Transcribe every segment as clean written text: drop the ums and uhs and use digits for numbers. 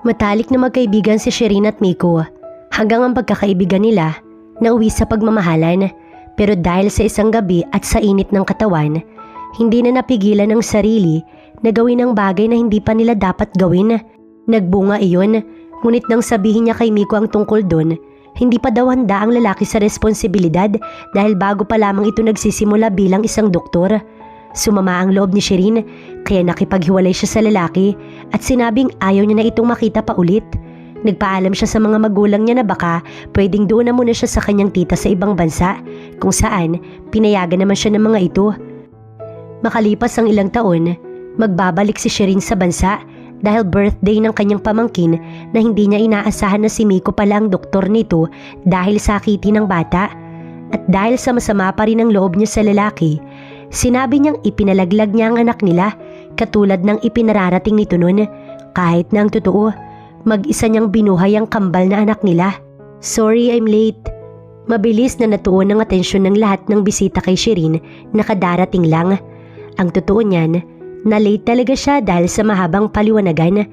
Matalik na magkaibigan si Shireen at Miko hanggang ang pagkakaibigan nila nauwi sa pagmamahalan. Pero dahil sa isang gabi at sa init ng katawan, hindi na napigilan ng sarili na gawin ang bagay na hindi pa nila dapat gawin. Nagbunga iyon, ngunit nang sabihin niya kay Miko ang tungkol doon, hindi pa daw handa ang lalaki sa responsibilidad dahil bago pa lamang ito nagsisimula bilang isang doktor. Sumama ang loob ni Shireen kaya nakipaghiwalay siya sa lalaki at sinabing ayaw niya na itong makita pa ulit. Nagpaalam siya sa mga magulang niya na baka pwedeng doon na muna siya sa kanyang tita sa ibang bansa kung saan pinayagan naman siya ng mga ito. Makalipas ang ilang taon, magbabalik si Shireen sa bansa dahil birthday ng kanyang pamangkin na hindi niya inaasahan na si Miko pala ang doktor nito dahil sakiti ng bata. At dahil sa masama pa rin ang loob niya sa lalaki, sinabi niyang ipinalaglag niya ang anak nila katulad ng ipinararating nito noon. Kahit na ang totoo, mag-isa niyang binuhay ang kambal na anak nila. Sorry I'm late. Mabilis na natuon ang atensyon ng lahat ng bisita kay Shireen na kadarating lang. Ang totoo niyan, na-late talaga siya dahil sa mahabang paliwanagan.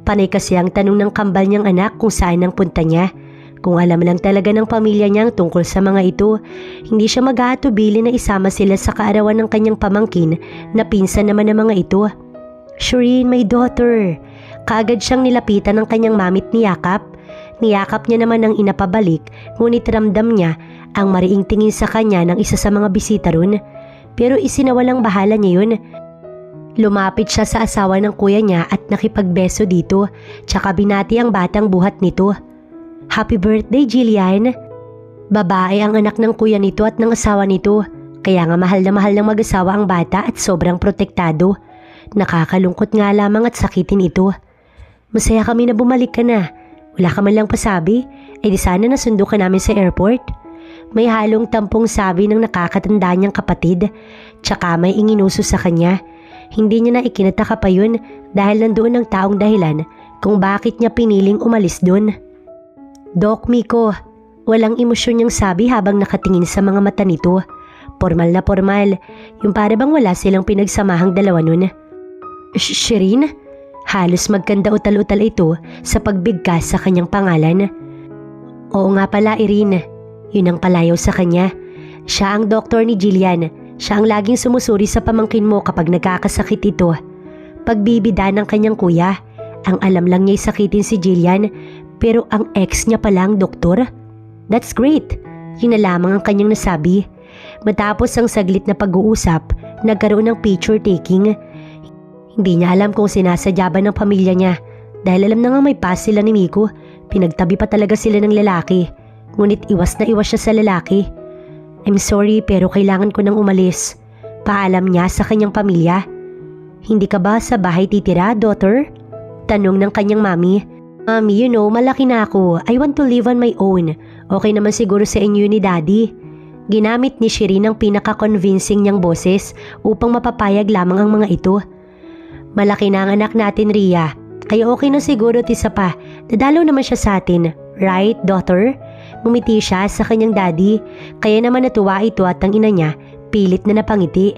Panay kasi ang tanong ng kambal niyang anak kung saan ang punta niya. Kung alam lang talaga ng pamilya niyang tungkol sa mga ito, hindi siya mag-aatubili na isama sila sa kaarawan ng kanyang pamangkin na pinsan naman ng mga ito. Shireen, my daughter. Kaagad siyang nilapitan ng kanyang mamit niyakap. Niyakap niya naman ang ina pabalik, ngunit ramdam niya ang mariing tingin sa kanya ng isa sa mga bisita ron. Pero isinawalang bahala niya yun. Lumapit siya sa asawa ng kuya niya at nakipagbeso dito, tsaka binati ang batang buhat nito. Happy birthday, Jillian! Babae ang anak ng kuya nito at ng asawa nito, kaya nga mahal na mahal ng mag-asawa ang bata at sobrang protektado. Nakakalungkot nga lamang at sakitin ito. Masaya kami na bumalik ka na. Wala ka man lang pasabi, di sana nasundo ka namin sa airport. May halong tampong sabi ng nakakatanda niyang kapatid, tsaka may inginuso sa kanya. Hindi niya na ikinataka pa yun dahil nandoon ang taong dahilan kung bakit niya piniling umalis doon. Doc Miko, walang emosyon niyang sabi habang nakatingin sa mga mata nito. Formal na formal, yung para bang wala silang pinagsamahang dalawa nun. Shireen? Halos magkanda utal-utal ito sa pagbigkas sa kanyang pangalan. Oo nga pala, Irene. Yun ang palayaw sa kanya. Siya ang doktor ni Jillian. Siya ang laging sumusuri sa pamangkin mo kapag nagkakasakit ito. Pagbibida ng kanyang kuya, ang alam lang niya'y sakitin si Jillian, pero ang ex niya pala ang doktor. That's great. Yun na lamang ang kanyang nasabi. Matapos ang saglit na pag-uusap, nagkaroon ng picture taking. Hindi niya alam kung sinasadya ba ng pamilya niya dahil alam na nga may past sila ni Miko. Pinagtabi pa talaga sila ng lalaki. Ngunit iwas na iwas siya sa lalaki. I'm sorry pero kailangan ko nang umalis. Paalam niya sa kanyang pamilya. Hindi ka ba sa bahay titira, daughter? Tanong ng kanyang mami. Mami, you know, malaki na ako. I want to live on my own. Okay naman siguro sa inyo ni daddy. Ginamit ni Shireen ang pinaka-convincing niyang boses upang mapapayag lamang ang mga ito. Malaki na ang anak natin, Ria. Kaya okay na siguro tisa pa. Dadalaw naman siya sa atin. Right, daughter? Ngumiti siya sa kanyang daddy. Kaya naman natuwa ito at ang ina niya, pilit na napangiti.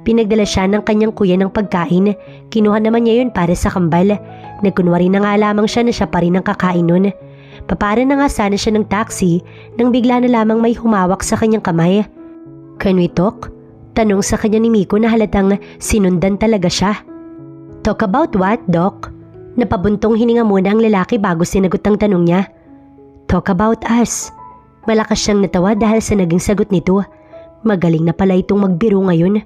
Pinagdala siya ng kanyang kuya ng pagkain. Kinuha naman niya yun para sa kambal. Nagkunwari na nga lamang siya na siya pa rin ang kakain nun. Papara na nga sana siya ng taxi nang bigla na lamang may humawak sa kanyang kamay. Can we talk? Tanong sa kanya ni Miko na halatang sinundan talaga siya. Talk about what, Doc? Napabuntong hininga muna ang lalaki bago sinagot ang tanong niya. Talk about us. Malakas siyang natawa dahil sa naging sagot nito. Magaling na pala itong magbiro ngayon.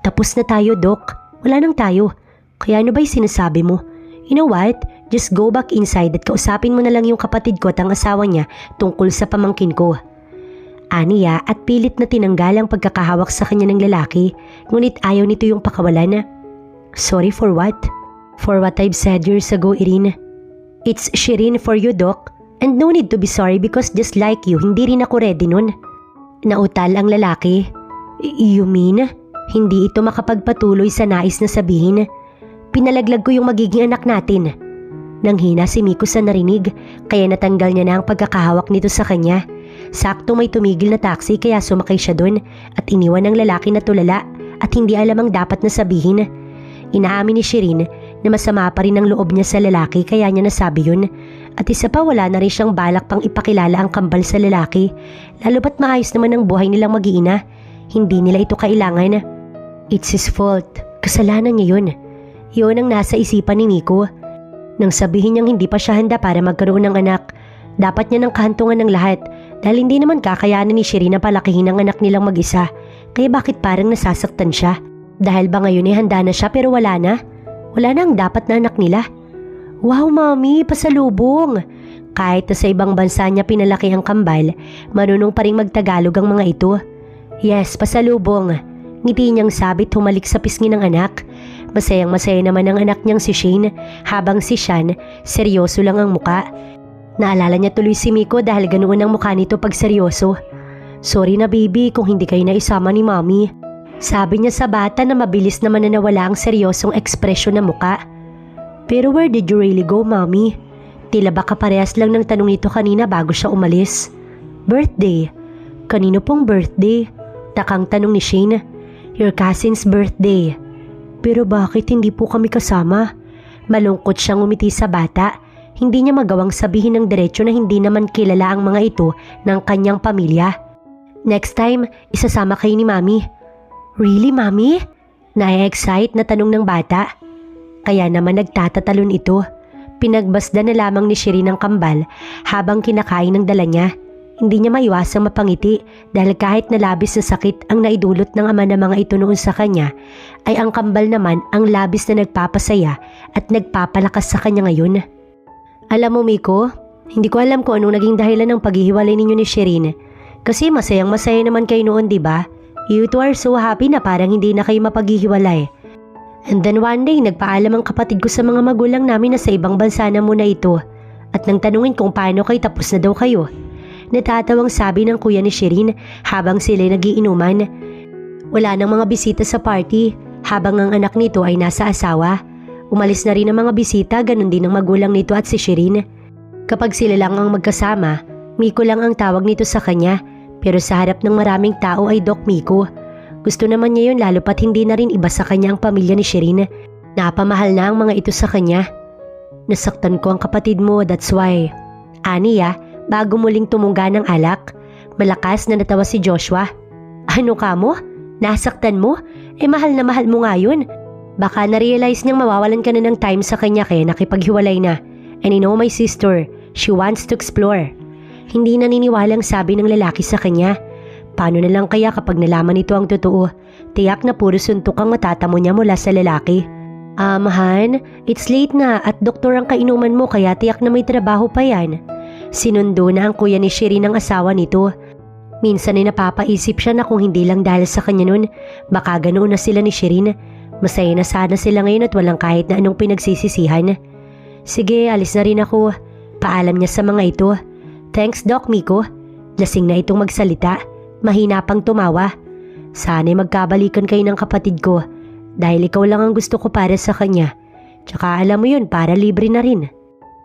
Tapos na tayo, Doc. Wala nang tayo. Kaya ano ba'y sinasabi mo? You know what? Just go back inside at kausapin mo na lang yung kapatid ko at ang asawa niya tungkol sa pamangkin ko. Aniya at pilit na tinanggal ang pagkakahawak sa kanya ng lalaki, ngunit ayaw nito yung pakawalan. Sorry for what? For what I've said years ago, Irene. It's Shireen for you, Doc. And no need to be sorry because just like you, hindi rin ako ready nun. Nautal ang lalaki. You mean? Hindi ito makapagpatuloy sa nais na sabihin. Pinalaglag ko yung magiging anak natin. Nanghina si Miko sa narinig, kaya natanggal niya na ang pagkakahawak nito sa kanya. Sakto may tumigil na taxi kaya sumakay siya doon at iniwan ng lalaki na tulala at hindi alam ang dapat na sabihin. Inaamin ni Shireen na masama pa rin ang loob niya sa lalaki kaya niya nasabi yun. At isa pa, wala na rin siyang balak pang ipakilala ang kambal sa lalaki. Lalo ba't maayos naman ang buhay nilang mag-iina. Hindi nila ito kailangan. It's his fault. Kasalanan niya yun. Yun ang nasa isipan ni Miko. Nang sabihin niyang hindi pa siya handa para magkaroon ng anak, dapat niya ng kahantungan ng lahat dahil hindi naman kakayanan ni Shereen na palakihin ang anak nilang mag-isa. Kaya bakit parang nasasaktan siya? Dahil ba ngayon handa na siya pero wala na? Wala na ang dapat na anak nila. Wow, Mami, pasalubong! Kahit na sa ibang bansa niya pinalaki ang kambal, marunong pa rin magtagalog ang mga ito. Yes, pasalubong. Ngiti niyang sabit humalik sa pisngi ng anak. Masayang-masaya naman ang anak niyang si Shane, habang si Sean, seryoso lang ang muka. Naalala niya tuloy si Miko dahil ganoon ang mukha nito pag seryoso. Sorry na baby kung hindi kayo naisama ni Mami. Sabi niya sa bata na mabilis naman na nawala ang seryosong ekspresyon ng muka. Pero where did you really go, Mami? Tila ba kaparehas lang ng tanong nito kanina bago siya umalis. Birthday? Kanino pong birthday? Takang tanong ni Shane. Your cousin's birthday. Pero bakit hindi po kami kasama? Malungkot siyang umiti sa bata. Hindi niya magawang sabihin ng diretsyo na hindi naman kilala ang mga ito ng kanyang pamilya. Next time, isasama kayo ni Mami. Really, Mami? Na-excite na tanong ng bata. Kaya naman nagtatatalon ito. Pinagbasda na lamang ni Shereen ang kambal habang kinakain ng dala niya. Hindi niya maiwasang mapangiti dahil kahit na labis na sakit ang naidulot ng ama ng mga ito noon sa kanya, ay ang kambal naman ang labis na nagpapasaya at nagpapalakas sa kanya ngayon. Alam mo, Miko, hindi ko alam kung anong naging dahilan ng paghihiwalay ninyo ni Shereen. Kasi masayang-masaya naman kayo noon, diba? You two are so happy na parang hindi na kayo mapaghihiwalay. And then one day, nagpaalam ang kapatid ko sa mga magulang namin na sa ibang bansa na muna ito. At nang tanungin kung paano kayo tapos na daw kayo. Natatawang sabi ng kuya ni Shereen habang sila nagiinuman. Wala nang mga bisita sa party habang ang anak nito ay nasa asawa. Umalis na rin ang mga bisita, ganun din ang magulang nito at si Shereen. Kapag sila lang ang magkasama, Miko lang ang tawag nito sa kanya. Pero sa harap ng maraming tao ay Doc Miko. Gusto naman niya yun lalo pat hindi na rin iba sa kanya ang pamilya ni Shereen. Napamahal na ang mga ito sa kanya. Nasaktan ko ang kapatid mo, that's why. Aniya, bago muling tumungga ng alak, malakas na natawa si Joshua. Ano ka mo? Nasaktan mo? Mahal na mahal mo nga yun. Baka na-realize niyang mawawalan ka na ng time sa kanya kaya nakipaghiwalay na. And I know my sister, she wants to explore. Hindi naniniwalang sabi ng lalaki sa kanya. Paano na lang kaya kapag nalaman nito ang totoo? Tiyak na puro suntok ang matatamo niya mula sa lalaki. Mahan, it's late na at doktor ang kainuman mo kaya tiyak na may trabaho pa yan. Sinundo na ang kuya ni Shereen ang asawa nito. Minsan ay napapaisip siya na kung hindi lang dahil sa kanya nun, baka ganoon na sila ni Shereen. Masaya na sana sila ngayon at walang kahit na anong pinagsisisihan. Sige, alis na rin ako. Paalam niya sa mga ito. Thanks, Doc Miko. Lasing na itong magsalita. Mahina pang tumawa. Sana'y magkabalikan kayo ng kapatid ko dahil ikaw lang ang gusto ko para sa kanya. Tsaka alam mo yun, para libre na rin.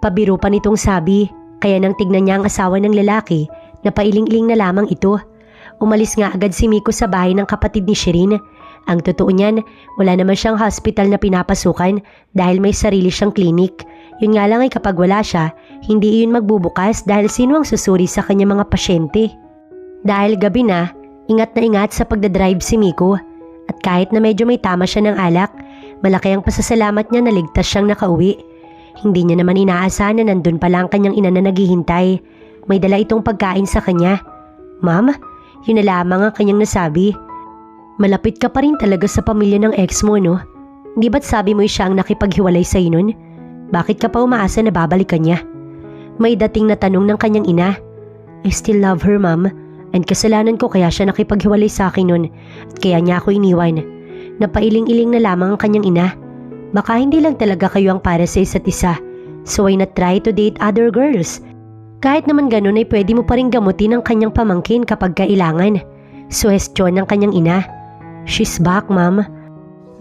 Pabiro pa nitong sabi, kaya nang tignan niya ang asawa ng lalaki, napailing-iling na lamang ito. Umalis nga agad si Miko sa bahay ng kapatid ni Shereen. Ang totoo niyan, wala naman siyang hospital na pinapasukan dahil may sarili siyang klinik. Yun nga lang ay kapag wala siya, hindi iyon magbubukas dahil sino ang susuri sa kanya mga pasyente. Dahil gabi na ingat sa pagdadrive si Miko. At kahit na medyo may tama siya ng alak, malaki ang pasasalamat niya na ligtas siyang nakauwi. Hindi niya naman inaasahan na nandun pala ang kanyang ina na naghihintay. May dala itong pagkain sa kanya. Ma'am, yun na lamang ang kanyang nasabi. Malapit ka pa rin talaga sa pamilya ng ex mo, no? Di ba't sabi mo siya ang nakipaghiwalay sa'yo nun? Bakit ka pa umaasa na babalikan niya? May dating na tanong ng kanyang ina. I still love her, ma'am. And kasalanan ko kaya siya nakipaghiwalay sa akin nun. At kaya niya ako iniwan. Napailing-iling na lamang ang kanyang ina. Baka hindi lang talaga kayo ang para sa isa't isa. So why not try to date other girls? Kahit naman ganun ay pwede mo pa rin gamutin ang kanyang pamangkin kapag kailangan. Suhestyon ng kanyang ina. She's back, ma'am.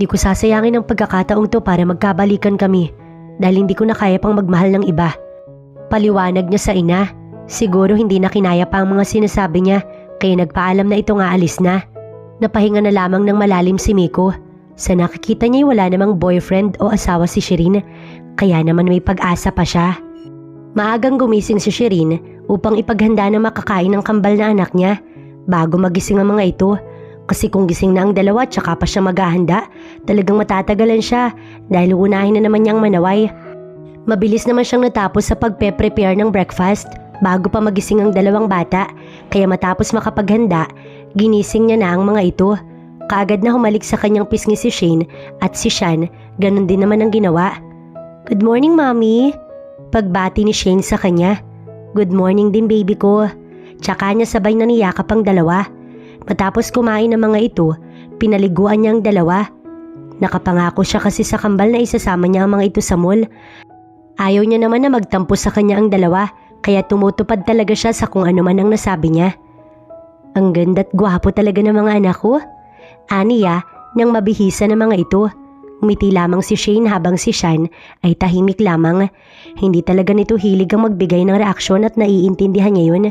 Di ko sasayangin ang pagkakataong to para magkabalikan kami. Dahil hindi ko na kaya pang magmahal ng iba. Paliwanag niya sa ina. Siguro hindi na kinaya pa ang mga sinasabi niya kaya nagpaalam na ito nga alis na. Napahinga na lamang ng malalim si Miko. Sa nakikita niya wala namang boyfriend o asawa si Shireen, kaya naman may pag-asa pa siya. Maagang gumising si Shireen upang ipaghanda na makakain ng kambal na anak niya bago magising ang mga ito. Kasi kung gising na ang dalawa tsaka pa siya maghahanda, talagang matatagalan siya dahil unahin na naman niyang manaway. Mabilis naman siyang natapos sa pagpe-prepare ng breakfast bago pa magising ang dalawang bata, kaya matapos makapaghanda, ginising niya na ang mga ito. Kaagad na humalik sa kanyang pisngi si Shane at si Shan, ganun din naman ang ginawa. "Good morning, Mommy." Pagbati ni Shane sa kanya. "Good morning din, baby ko." Tsaka niya sabay na niyakap ang dalawa. Matapos kumain ng mga ito, pinaliguan niya ang dalawa. Nakapangako siya kasi sa kambal na isasama niya ang mga ito sa mall. Ayaw niya naman na magtampo sa kanya ang dalawa, kaya tumutupad talaga siya sa kung ano man ang nasabi niya. "Ang ganda at gwapo talaga ng mga anak ko," aniya nang mabihisa ng mga ito. Umiti lamang si Shane habang si Shan ay tahimik lamang. Hindi talaga nito hilig ang magbigay ng reaksyon at naiintindihan niya yun.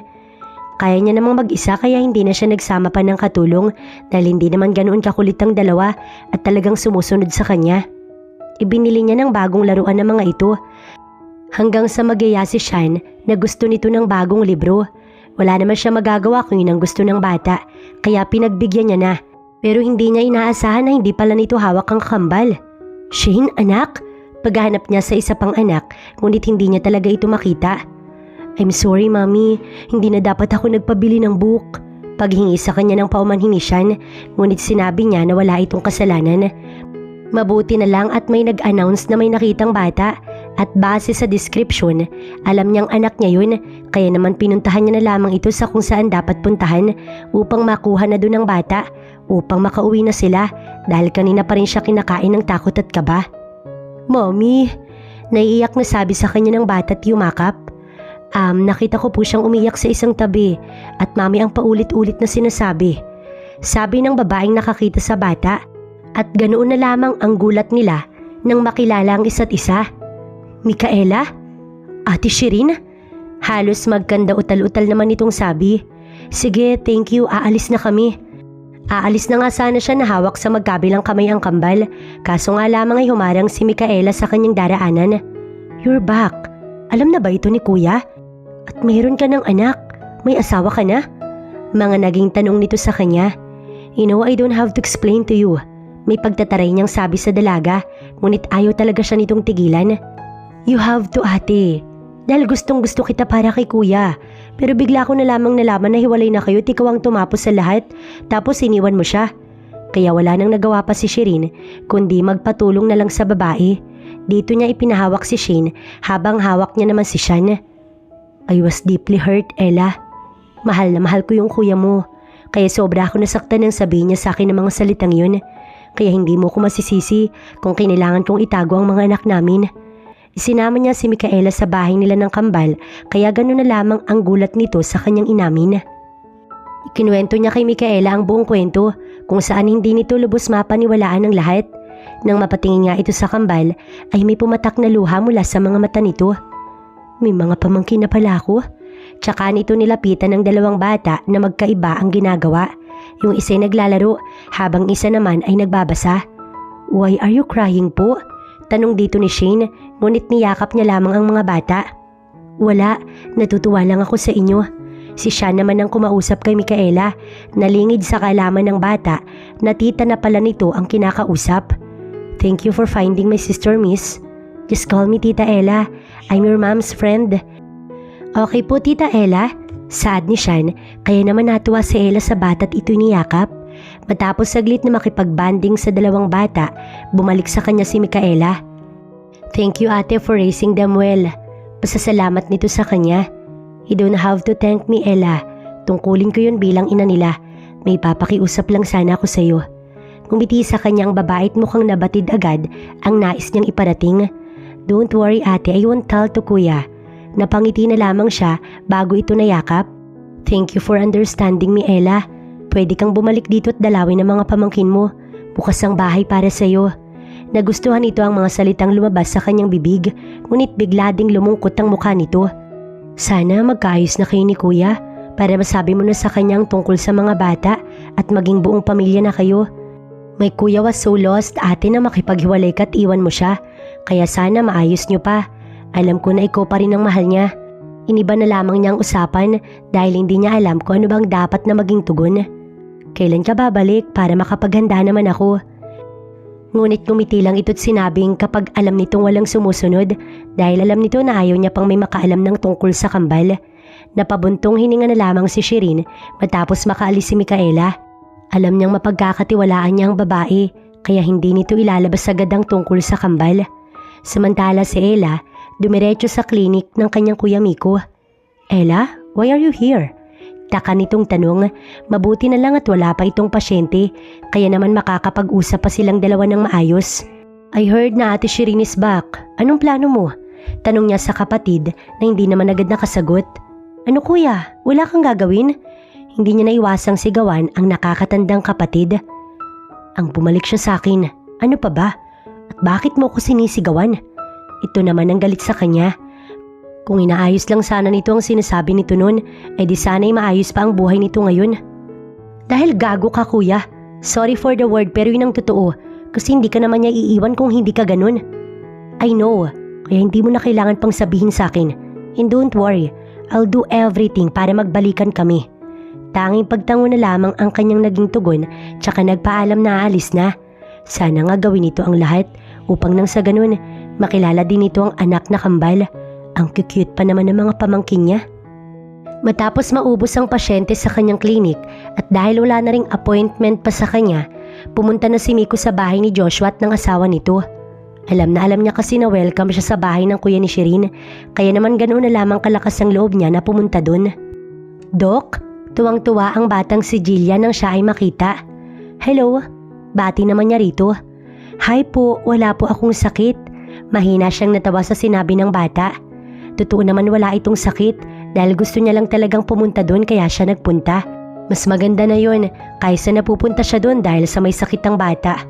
Kaya niya namang mag-isa kaya hindi na siya nagsama pa ng katulong dahil hindi naman ganoon kakulit ang dalawa at talagang sumusunod sa kanya. Ibinili niya ng bagong laruan ng mga ito. Hanggang sa magyaya si Shan na gusto nito ng bagong libro. Wala naman siya magagawa kung yun ang gusto ng bata, kaya pinagbigyan niya na. Pero hindi niya inaasahan na hindi pala nito hawak ang kambal. "Shane, anak?" Paghanap niya sa isa pang anak, ngunit hindi niya talaga ito makita. "I'm sorry, Mommy. Hindi na dapat ako nagpabili ng book." Paghingi sa kanya ng paumanhin ni Shan, ngunit sinabi niya na wala itong kasalanan. Mabuti na lang at may nag-announce na may nakitang bata at base sa description, alam niyang anak niya yun, kaya naman pinuntahan niya na lamang ito sa kung saan dapat puntahan upang makuha na doon ang bata, upang makauwi na sila dahil kanina pa rin siya kinakain ng takot at kaba. "Mommy," naiiyak na sabi sa kanya ng bata at yumakap. Nakita ko po siyang umiyak sa isang tabi at Mami ang paulit-ulit na sinasabi." Sabi ng babaeng nakakita sa bata. At ganoon na lamang ang gulat nila nang makilala ang isa't isa. "Micaela? Ate Shireen?" Halos magkanda utal-utal naman itong sabi. "Sige, thank you, aalis na kami." Aalis na nga sana siya na hawak sa magkabilang kamay ang kambal, kaso nga lamang ay humarang si Micaela sa kanyang daraanan. "You're back. Alam na ba ito ni Kuya? At mayroon ka ng anak. May asawa ka na?" Mga naging tanong nito sa kanya. "You know, I don't have to explain to you." May pagtataray niyang sabi sa dalaga, ngunit ayaw talaga siya nitong tigilan. "You have to, ate. Dahil gustong gusto kita para kay Kuya. Pero bigla ko na lamang nalaman na hiwalay na kayo at ikaw ang tumapos sa lahat, tapos iniwan mo siya." Kaya wala nang nagawa pa si Shireen, kundi magpatulong na lang sa babae. Dito niya ipinahawak si Shane habang hawak niya naman si Shan. "I was deeply hurt, Ella. Mahal na mahal ko yung kuya mo. Kaya sobra ako nasaktan nang sabihin niya sa akin ng mga salitang yun. Kaya hindi mo ko masisisi kung kailangan kong itago ang mga anak namin." Isinama niya si Micaela sa bahay nila ng kambal, kaya gano'n na lamang ang gulat nito sa kanyang inamin. Ikinuwento niya kay Micaela ang buong kwento, kung saan hindi nito lubos mapaniwalaan ang lahat. Nang mapatingin nga ito sa kambal, ay may pumatak na luha mula sa mga mata nito. May mga pamangkin na pala ako. Tsaka nito nilapitan ng dalawang bata na magkaiba ang ginagawa. Yung isa'y naglalaro, habang isa naman ay nagbabasa. "Why are you crying po?" Tanong dito ni Shane, ngunit niyakap niya lamang ang mga bata. "Wala, natutuwa lang ako sa inyo." Si Shan naman ang kumausap kay Micaela, nalingid sa kaalaman ng bata na tita na pala nito ang kinakausap. "Thank you for finding my sister, miss. Just call me Tita Ella. I'm your mom's friend." "Okay po, Tita Ella." Saad ni Shan, kaya naman natuwa si Ella sa bata at ito'y niyakap. Matapos saglit na makipagbanding sa dalawang bata, bumalik sa kanya si Micaela. "Thank you, ate, for raising them well." Pasasalamat nito sa kanya. "You don't have to thank me, Ella. Tungkulin ko yun bilang ina nila. May papakiusap lang sana ako sa'yo." Ngumiti sa kanyang babae at mukhang nabatid agad ang nais niyang iparating. "Don't worry, ate, I won't tell to Kuya." Napangiti na lamang siya bago ito nayakap. "Thank you for understanding me, Ella. Pwede kang bumalik dito at dalawin ang mga pamangkin mo. Bukas ang bahay para sa'yo." Nagustuhan nito ang mga salitang lumabas sa kanyang bibig, ngunit bigla ding lumungkot ang mukha nito. Sana magkaayos na kayo ni Kuya para masabi mo na sa kanyang tungkol sa mga bata at maging buong pamilya na kayo. My kuya was so lost ate na makipaghiwalay ka't iwan mo siya. Kaya sana maayos niyo pa. Alam ko na ikaw pa rin ang mahal niya. Iniba na lamang niya ang usapan dahil hindi niya alam kung ano bang dapat na maging tugon. Kailan ka babalik para makapaghanda naman ako? Ngunit ngumiti lang ito't sinabing kapag alam nitong walang sumusunod dahil alam nito na ayaw niya pang may makaalam ng tungkol sa kambal. Napabuntong hininga na lamang si Shireen matapos makaalis si Micaela. Alam niyang mapagkakatiwalaan niya ang babae kaya hindi nito ilalabas agad ang tungkol sa kambal. Samantala si Ella, dumiretso sa klinik ng kanyang kuya Miko. Ella, why are you here? Taka nitong tanong, mabuti na lang at wala pa itong pasyente kaya naman makakapag-usap pa silang dalawa ng maayos. I heard na ate Shireen is back. Anong plano mo? Tanong niya sa kapatid na hindi naman agad nakasagot. Ano kuya, wala kang gagawin? Hindi niya naiwasang sigawan ang nakakatandang kapatid. Ang bumalik siya sa akin, ano pa ba? At bakit mo ko sinisigawan? Ito naman ang galit sa kanya. Kung inaayos lang sana nito ang sinasabi nito noon, ay di sana'y maayos pa ang buhay nito ngayon. Dahil gago ka kuya, sorry for the word pero yun ang totoo kasi hindi ka naman niya iiwan kung hindi ka ganun. I know, kaya hindi mo na kailangan pang sabihin sa akin. And don't worry, I'll do everything para magbalikan kami. Tanging pagtango na lamang ang kanyang naging tugon tsaka nagpaalam na aalis na. Sana nga gawin ito ang lahat upang nang sa ganun makilala din ito ang anak na kambal. Ang cute pa naman ng mga pamangkin niya. Matapos maubos ang pasyente sa kanyang klinik at dahil wala na ring appointment pa sa kanya, pumunta na si Miko sa bahay ni Joshua at ng asawa nito. Alam niya kasi na welcome siya sa bahay ng kuya ni Shireen kaya naman ganoon na lamang kalakas ang loob niya na pumunta dun. Dok? Tuwang-tuwa ang batang si Jillian nang siya ay makita. Hello, bati naman niya rito. Hi po, wala po akong sakit. Mahina siyang natawa sa sinabi ng bata. Totoo naman wala itong sakit dahil gusto niya lang talagang pumunta doon kaya siya nagpunta. Mas maganda na yun kaysa napupunta siya doon dahil sa may sakit ang bata.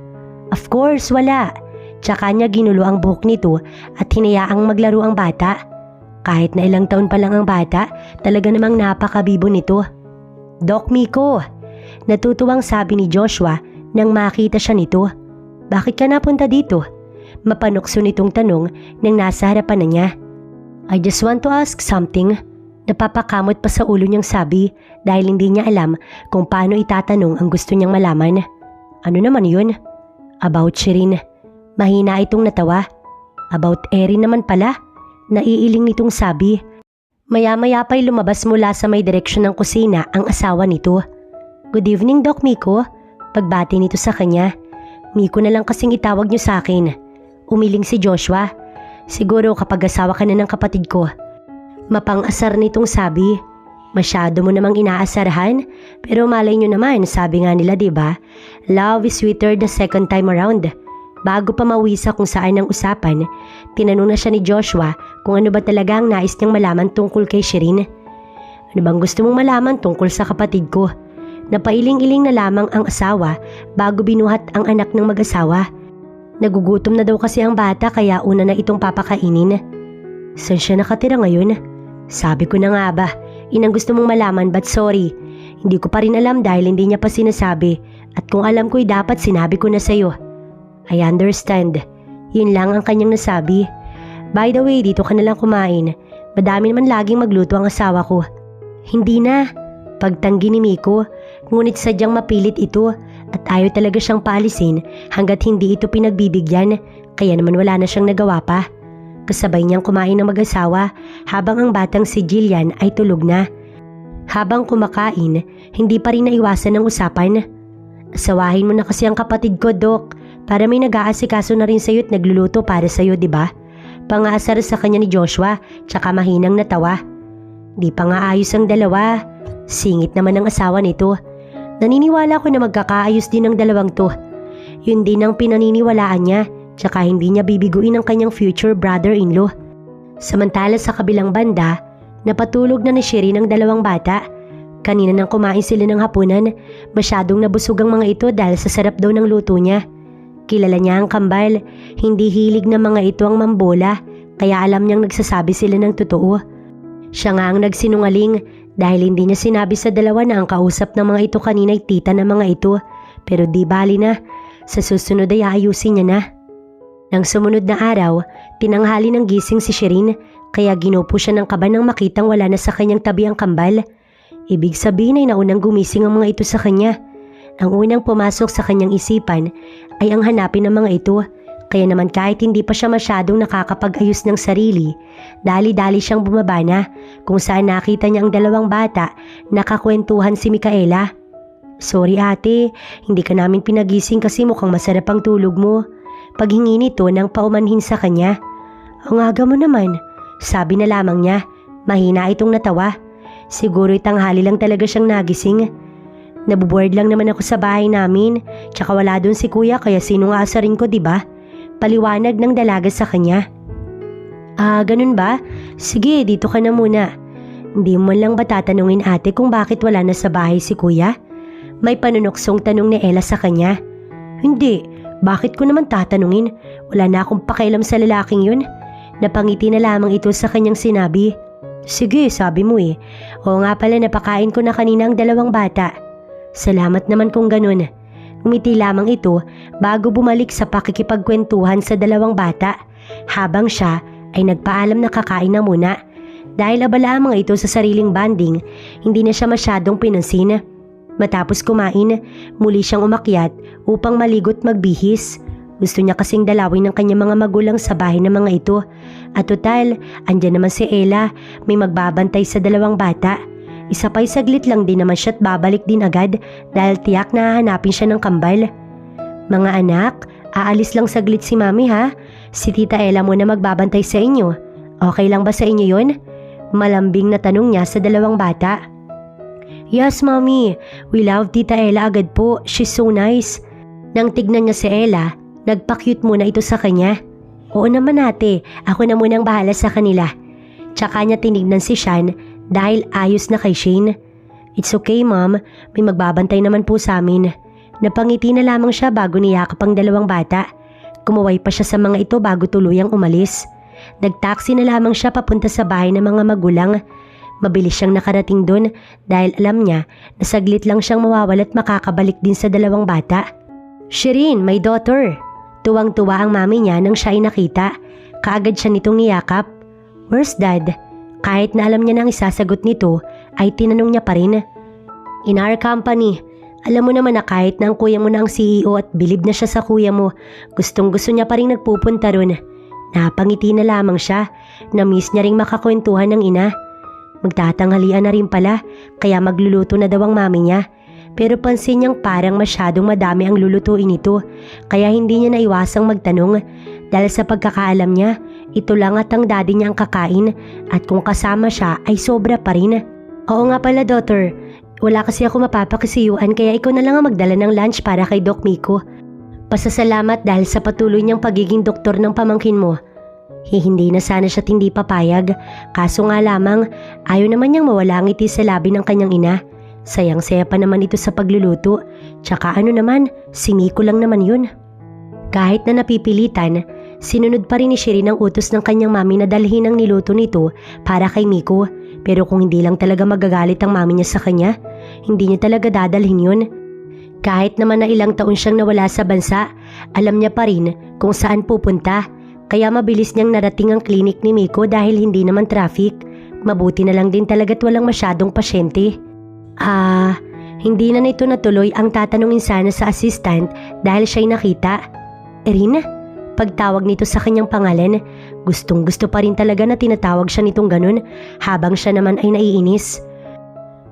Of course, wala. Tsaka niya ginulo ang buhok nito at hinayaang maglaro ang bata. Kahit na ilang taon pa lang ang bata, talaga namang napakabibo nito. Doc Miko, natutuwang sabi ni Joshua nang makita siya nito. Bakit ka napunta dito? Mapanukso nitong tanong nang nasa harapan na niya. I just want to ask something. Napapakamot pa sa ulo niyang sabi dahil hindi niya alam kung paano itatanong ang gusto niyang malaman. Ano naman yun? About Shireen. Mahina itong natawa. About Erin naman pala. Naiiling nitong sabi. Maya-maya pa'y lumabas mula sa may direksyon ng kusina ang asawa nito. Good evening, Doc Miko. Pagbati nito sa kanya. Miko na lang kasing itawag niyo sa akin. Umiling si Joshua. Siguro kapag asawa ka na ng kapatid ko. Mapang-asar nitong sabi. Masyado mo namang inaasarahan. Pero malay niyo naman, sabi nga nila diba? Love is sweeter the second time around. Bago pa mawisa kung saan ang usapan, tinanong na siya ni Joshua kung ano ba talaga ang nais niyang malaman tungkol kay Shireen. Ano bang gusto mong malaman tungkol sa kapatid ko? Napailing-iling na lamang ang asawa bago binuhat ang anak ng mag-asawa. Nagugutom na daw kasi ang bata kaya una na itong papakainin. Saan siya nakatira ngayon? Sabi ko na nga ba, inang gusto mong malaman but sorry. Hindi ko pa rin alam dahil hindi niya pa sinasabi at kung alam ko'y dapat sinabi ko na sa'yo. I understand. Yun lang ang kanyang nasabi. By the way, dito ka nalang kumain. Madami naman laging magluto ang asawa ko. Hindi na. Pagtanggi ni Miko, ngunit sadyang mapilit ito at ayaw talaga siyang paalisin hanggat hindi ito pinagbibigyan kaya naman wala na siyang nagawa pa. Kasabay niyang kumain ng mag-asawa habang ang batang si Jillian ay tulog na. Habang kumakain, hindi pa rin naiwasan ng usapan. Asawahin mo na kasi ang kapatid ko, Doc. Para may nag-aasikaso na rin sa'yo at nagluluto para sa'yo, diba? Pangaasar sa kanya ni Joshua, tsaka mahinang natawa. Di pa nga ayos ang dalawa. Singit naman ang asawa nito. Naniniwala ko na magkakaayos din ang dalawang to. Yun din ang pinaniniwalaan niya, tsaka hindi niya bibiguin ang kanyang future brother-in-law. Samantala sa kabilang banda, napatulog na ni Shireen ang dalawang bata. Kanina nang kumain sila ng hapunan, masyadong nabusog ang mga ito dahil sa sarap daw ng luto niya. Kilala niya ang kambal, hindi hilig na mga ito ang mambola, kaya alam niyang nagsasabi sila ng totoo. Siya nga ang nagsinungaling dahil hindi niya sinabi sa dalawa na ang kausap ng mga ito kanina ay tita ng mga ito. Pero di bali na, Sa susunod ay aayusin niya na. Nang sumunod na araw, tinanghali ng gising si Shireen kaya ginupo siya ng kaba nang makitang wala na sa kanyang tabi ang kambal. Ibig sabihin ay naunang gumising ang mga ito sa kanya. Ang unang pumasok sa kanyang isipan ay ang hanapin ng mga ito. Kaya naman kahit hindi pa siya masyadong nakakapag-ayos ng sarili, dali-dali siyang bumaba na kung saan nakita niya ang dalawang bata nakakwentuhan si Micaela. "Sorry ate, hindi ka namin pinagising kasi mukhang masarap ang tulog mo." Paghingi nito nang paumanhin sa kanya. "Ang aga mo naman," sabi na lamang niya. Mahina itong natawa. Siguro tanghali lang talaga siyang nagising. "Nabuboard lang naman ako sa bahay namin, tsaka wala doon si kuya kaya sinong aasarin ko, diba?" Paliwanag ng dalaga sa kanya. Ganun ba? Sige, dito ka na muna." "Hindi mo lang ba tatanungin ate kung bakit wala na sa bahay si kuya?" May panunuksong tanong ni Ella sa kanya. "Hindi, bakit ko naman tatanungin? Wala na akong pakialam sa lalaking yun." Napangiti na lamang ito sa kanyang sinabi. "Sige, sabi mo eh. Oo nga pala, napakain ko na kanina ang dalawang bata." "Salamat naman kung ganun." Umiti lamang ito bago bumalik sa pakikipagkwentuhan sa dalawang bata habang siya ay nagpaalam na kakain na muna. Dahil abala ang mga ito sa sariling banding, hindi na siya masyadong pinansin. Matapos kumain, muli siyang umakyat upang maligo't magbihis. Gusto niya kasing dalawin ng kanyang mga magulang sa bahay ng mga ito. At total, andyan naman si Ella, may magbabantay sa dalawang bata. Isa pa'y saglit lang din naman siya at babalik din agad dahil tiyak na hahanapin siya ng kambal. "Mga anak, aalis lang saglit si mami ha. Si Tita Ella muna magbabantay sa inyo. Okay lang ba sa inyo yun?" Malambing na tanong niya sa dalawang bata. "Yes, Mommy. We love Tita Ella agad po. She's so nice." Nang tignan niya si Ella, nagpa-cute muna ito sa kanya. "Oo naman ate, ako na munang bahala sa kanila." Tsaka niya tinignan si Shan dahil ayos na kay Shane. "It's okay, Mom. May magbabantay naman po sa amin." Napangiti na lamang siya bago niyakap ang dalawang bata. Kumuway pa siya sa mga ito bago tuluyang umalis. Nagtaksi na lamang siya papunta sa bahay ng mga magulang. Mabilis siyang nakarating doon dahil alam niya na saglit lang siyang mawawala at makakabalik din sa dalawang bata. "Shireen, my daughter." Tuwang-tuwa ang mami niya nang siya ay nakita. Kaagad siya nitong niyakap. "Where's Dad?" Kahit na alam niya nang isasagot nito, ay tinanong niya pa rin. "In our company. Alam mo naman na kahit na ang kuya mo na ang CEO at bilib na siya sa kuya mo, gustong gusto niya pa rin nagpupunta ron." Napangiti na lamang siya. Na-miss niya ring makakwentuhan ng ina. Magtatanghalian na rin pala, kaya magluluto na daw ang mami niya. Pero pansin niyang parang masyadong madami ang lulutuin nito, kaya hindi niya naiwasang magtanong. Dahil sa pagkakaalam niya, ito lang at ang daddy niya ang kakain at kung kasama siya ay sobra pa rin. "Oo nga pala, daughter. Wala kasi ako mapapakisiyuan kaya ikaw na lang ang magdala ng lunch para kay Doc Miko. Pasasalamat dahil sa patuloy niyang pagiging doktor ng pamangkin mo." Hindi na sana siya't hindi papayag, kaso nga lamang ayaw naman niyang mawala ang ngiti sa labi ng kanyang ina. Sayang-saya pa naman ito sa pagluluto, tsaka ano naman, si Miko lang naman yun. Kahit na napipilitan, sinunod pa rin ni Shireen ang utos ng kanyang mami na dalhin ang niluto nito para kay Miko. Pero kung hindi lang talaga magagalit ang mami niya sa kanya, hindi niya talaga dadalhin yun. Kahit naman na ilang taon siyang nawala sa bansa, alam niya pa rin kung saan pupunta. Kaya mabilis niyang narating ang klinik ni Miko dahil hindi naman traffic. Mabuti na lang din talaga't walang masyadong pasyente. Hindi na nito natuloy ang tatanungin sana sa assistant dahil siya'y nakita. "Erin?" Pagtawag nito sa kanyang pangalan, gustong gusto pa rin talaga na tinatawag siya nitong ganun habang siya naman ay naiinis.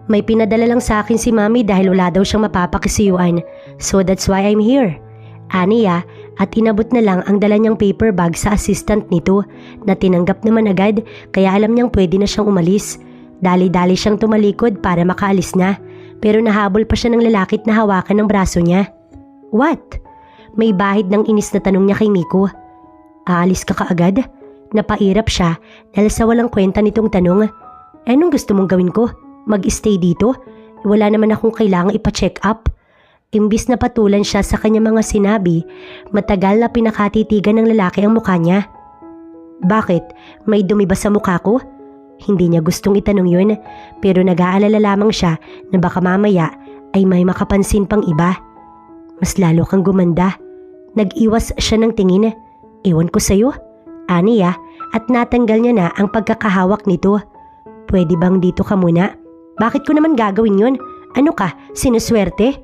"May pinadala lang sa akin si mami dahil wala daw siyang mapapakisiyuan. So that's why I'm here." Aniya at inabot na lang ang dala niyang paper bag sa assistant nito na tinanggap naman agad kaya alam niyang pwede na siyang umalis. Dali-dali siyang tumalikod para makaalis na pero nahabol pa siya ng lalakit na hawakan ng braso niya. "What?" May bahid ng inis na tanong niya kay Miko. "Aalis ka kaagad?" Napairap siya dahil sa walang kwenta nitong tanong. "Anong gusto mong gawin ko? Mag-stay dito? Wala naman akong kailangang ipa-check up." Imbis na patulan siya sa kanyang mga sinabi, matagal na pinakatitigan ng lalaki ang mukha niya. "Bakit? May dumi ba sa mukha ko?" Hindi niya gustong itanong yun, pero nag-aalala lamang siya na baka mamaya ay may makapansin pang iba. mas lalo kang gumanda. Nag-iwas siya ng tingin. Ewan ko sa'yo, aniya, at natanggal niya na ang pagkakahawak nito. Pwede bang dito ka muna? Bakit ko naman gagawin yun? Ano ka, sinuswerte?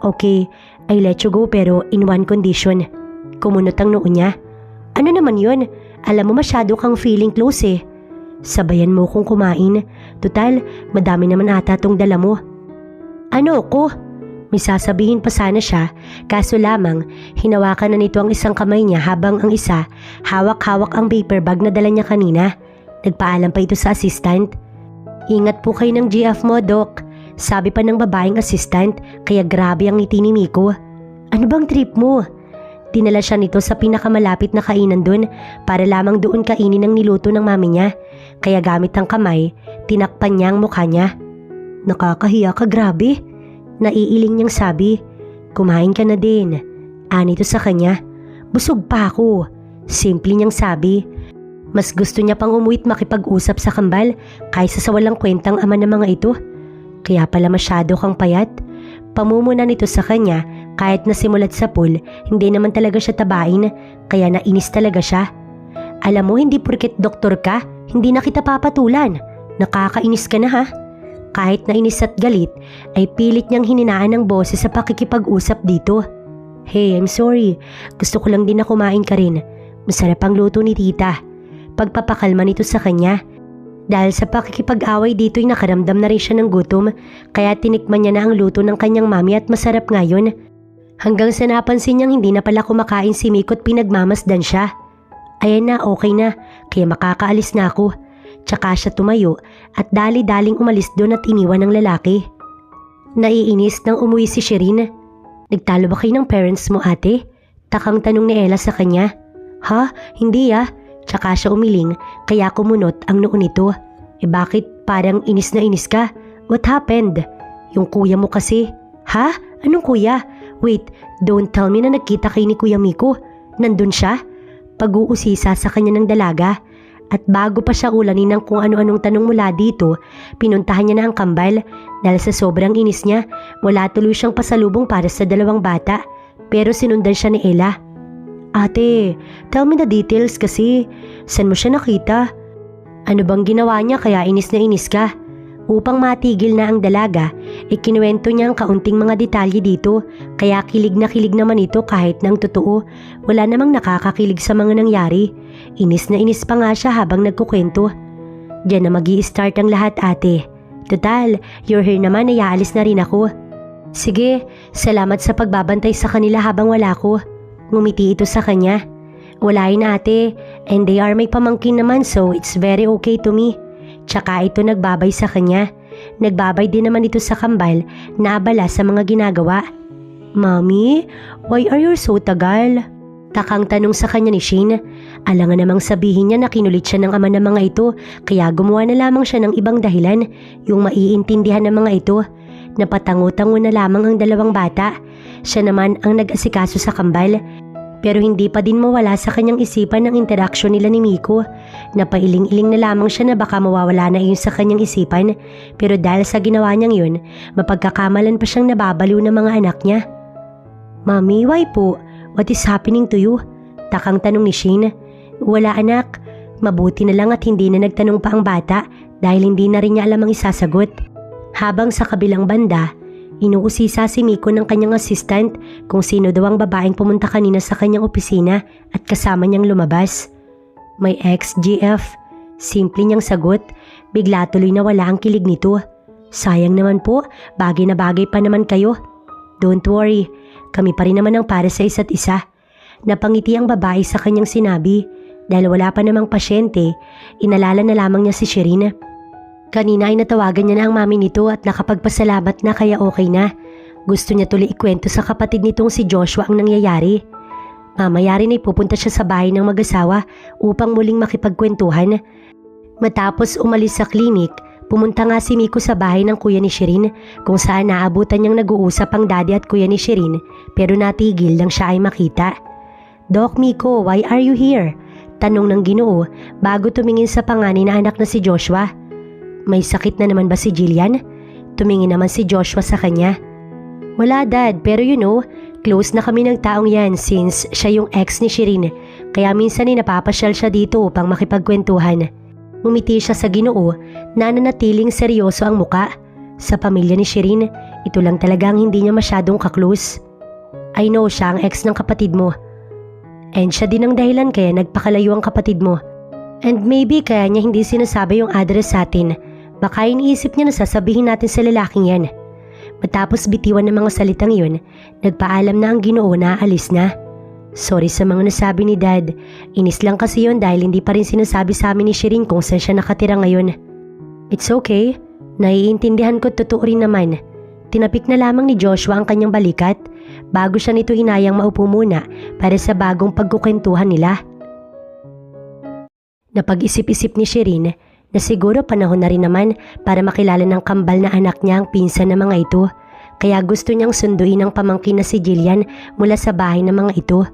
Okay, I let you go pero in one condition. Kumunot ang noo niya. Ano naman yun? Alam mo masyado kang feeling close eh. Sabayan mo kong kumain. Tutal, madami naman ata tong dala mo. Ano ko? May sasabihin pa sana siya, kaso lamang hinawakan na nito ang isang kamay niya habang ang isa hawak-hawak ang paper bag na dala niya kanina. Nagpaalam pa ito sa assistant. Ingat po kayo ng GF mo, Doc. Sabi pa ng babaeng assistant, kaya grabe ang ngiti ni Miko. Ano bang trip mo? Dinala siya nito sa pinakamalapit na kainan doon para lamang doon kainin ang niluto ng mami niya. Kaya gamit ang kamay, tinakpan niya ang mukha niya. Nakakahiya ka, grabe. Naiiling niyang sabi, kumain ka na din. Anito sa kanya, busog pa ako. Simple niyang sabi. Mas gusto niya pang umuwit makipag-usap sa kambal kaysa sa walang kwentang ama ng mga ito. Kaya pala masyado kang payat. Pamumuna nito sa kanya kahit nasimulat sa pool, hindi naman talaga siya tabain, kaya nainis talaga siya. Alam mo, hindi porket doktor ka, hindi na kita papatulan. Nakakainis ka na ha? Kahit nainis at galit, ay pilit niyang hininaan ng boses sa pakikipag-usap dito. Hey, I'm sorry. Gusto ko lang din na kumain ka rin. Masarap ang luto ni tita. Pagpapakalma nito sa kanya. Dahil sa pakikipag-away dito'y nakaramdam na rin siya ng gutom, kaya tinikman niya na ang luto ng kanyang mami at masarap ngayon. Hanggang sa napansin niyang hindi na pala kumakain si Miko at pinagmamasdan siya. Ayan na, okay na, kaya makakaalis na ako. Tsaka siya tumayo at dali-daling umalis doon at iniwan ng lalaki. Naiinis nang umuwi si Shireen. Nagtalo ba kayo ng parents mo, ate? Takang tanong ni Ella sa kanya. Ha? Hindi ah. Tsaka siya umiling kaya kumunot ang noo nito. Bakit parang inis na inis ka? What happened? Yung kuya mo kasi. Ha? Anong kuya? Wait, don't tell me na nagkita kayo ni Kuya Miko. Nandun siya? Pag-uusisa sa kanya ng dalaga. At bago pa siya ulanin ng kung ano-anong tanong mula dito, pinuntahan niya na ang kambal dahil sa sobrang inis niya, wala tuloy siyang pasalubong para sa dalawang bata. Pero sinundan siya ni Ella. Ate, tell me the details kasi. Saan mo siya nakita? Ano bang ginawa niya kaya inis na inis ka? Upang matigil na ang dalaga, ikinuwento niya ang kaunting mga detalye dito, kaya kilig naman ito kahit nang totoo. Wala namang nakakakilig sa mga nangyari. Inis na inis pa nga siya habang nagkukwento. Diyan na magi-start ang lahat, ate. Total, you're here naman ay aalis na rin ako. Sige, salamat sa pagbabantay sa kanila habang wala ko. Ngumiti ito sa kanya. Walain ate, and they are may pamangkin naman so it's very okay to me. Tsaka ito nagbabay sa kanya. Nagbabay din naman ito sa kambal na abala sa mga ginagawa. Mami, why are you so tagal? Takang tanong sa kanya ni Shane. Alangan namang sabihin niya na kinulit siya ng ama ng mga ito, kaya gumawa na lamang siya ng ibang dahilan, yung maiintindihan ng mga ito. Napatango-tango na lamang ang dalawang bata. Siya naman ang nag-asikaso sa kambal. Pero hindi pa din mawala sa kanyang isipan ang interaksyon nila ni Miko. Napailing-iling na lamang siya na baka mawawala na iyon sa kanyang isipan. Pero dahil sa ginawa niyang yun, mapagkakamalan pa siyang nababaliw ng mga anak niya. Mami, why po? What is happening to you? Takang tanong ni Shane. Wala anak. Mabuti na lang at hindi na nagtanong pa ang bata dahil hindi na rin niya alam ang isasagot. Habang sa kabilang banda, inuusisa si Miko ng kanyang assistant kung sino daw ang babaeng pumunta kanina sa kanyang opisina at kasama niyang lumabas. May ex-GF. Simple niyang sagot. Bigla tuloy na wala ang kilig nito. Sayang naman po, bagay na bagay pa naman kayo. Don't worry, kami pa rin naman ang para sa isa't isa. Napangiti ang babae sa kanyang sinabi. Dahil wala pa namang pasyente, inalala na lamang niya si Shireen. Kanina ay natawagan niya na ang mami nito at nakapagpasalamat na kaya okay na. Gusto niya tuloy ikwento sa kapatid nitong si Joshua ang nangyayari. Mamaya rin ay pupunta siya sa bahay ng mag-asawa upang muling makipagkwentuhan. Matapos umalis sa klinik, pumunta nga si Miko sa bahay ng kuya ni Shireen kung saan naabutan niyang nag-uusap ang daddy at kuya ni Shireen pero natigil lang siya ay makita. Doc Miko, why are you here? Tanong ng Ginoo bago tumingin sa panganay na anak na si Joshua. May sakit na naman ba si Jillian? Tumingin naman si Joshua sa kanya. Wala dad, pero Close na kami ng taong yan since siya yung ex ni Shireen, kaya minsan ay napapasyal siya dito upang makipagkwentuhan. Umiti siya sa Ginoo na nanatiling seryoso ang muka. Sa pamilya ni Shireen, ito lang talagang hindi niya masyadong kaklose. I know siya ang ex ng kapatid mo. And siya din ang dahilan kaya nagpakalayo ang kapatid mo. And maybe kaya niya hindi sinasabi yung address sa atin. Baka iniisip niya na sasabihin natin sa lalaking yan. Matapos bitiwan ng mga salitang yun, nagpaalam na ang Ginoo na aalis na. Sorry sa mga nasabi ni Dad. Inis lang kasi yun dahil hindi pa rin sinasabi sa amin ni Shireen kung saan siya nakatira ngayon. It's okay. Naiintindihan ko, totoo rin naman. Tinapik na lamang ni Joshua ang kanyang balikat bago siya nito inayang maupo muna para sa bagong pagkukwentuhan nila. Napag-isip-isip ni Shireen na siguro panahon na rin naman para makilala ng kambal na anak niya ang pinsan ng mga ito. Kaya gusto niyang sunduin ang pamangkin na si Jillian mula sa bahay ng mga ito.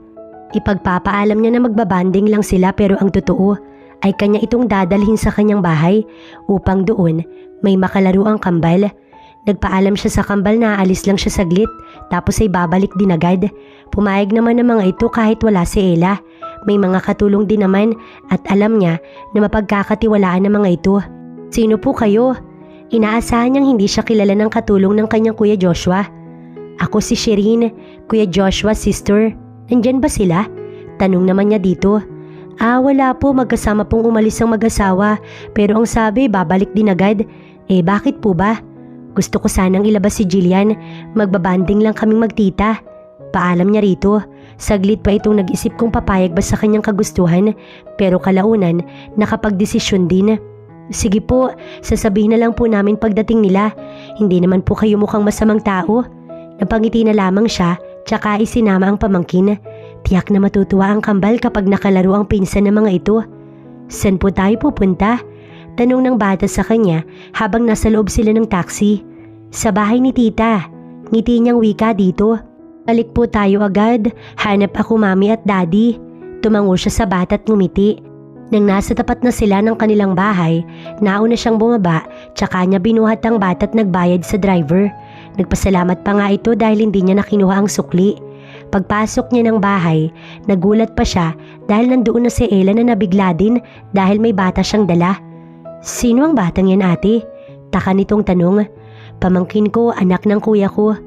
Ipagpapaalam niya na magbabanding lang sila pero ang totoo ay kanya itong dadalhin sa kanyang bahay upang doon may makalaro ang kambal. Nagpaalam siya sa kambal na aalis lang siya saglit tapos ay babalik din agad. Pumayag naman ng mga ito kahit wala si Ella. May mga katulong din naman at alam niya na mapagkakatiwalaan ng mga ito. Sino po kayo? Inaasahan niyang hindi siya kilala ng katulong ng kanyang Kuya Joshua. Ako si Shireen, Kuya Joshua sister. Nandyan ba sila? Tanong naman niya dito. Wala po, magkasama pong umalis ang mag-asawa pero ang sabi babalik din agad. Bakit po ba? Gusto ko sanang ilabas si Jillian, magbabanding lang kaming magtita. Paalam niya rito. Saglit pa itong nag-isip kung papayag ba sa kanyang kagustuhan pero kalaunan nakapagdesisyon din. Sige po, sasabihin na lang po namin pagdating nila. Hindi naman po kayo mukhang masamang tao. Napangiti na lamang siya tsaka isinama ang pamangkin. Tiyak na matutuwa ang kambal kapag nakalaro ang pinsan ng mga ito. Saan po tayo pupunta? Tanong ng bata sa kanya habang nasa loob sila ng taxi. Sa bahay ni tita. Ngiti niyang wika dito. Balik po tayo agad. Hanap ako mami at daddy. Tumango siya sa bata at ngumiti. Nang nasa tapat na sila ng kanilang bahay, nauna siyang bumaba tsaka niya binuhat ang bata at nagbayad sa driver. Nagpasalamat pa nga ito dahil hindi niya nakinuha ang sukli. Pagpasok niya ng bahay, nagulat pa siya dahil nandoon na si Ella na nabigla din dahil may bata siyang dala. Sino ang batang yan ate? Taka nitong tanong. Pamangkin ko, anak ng kuya ko.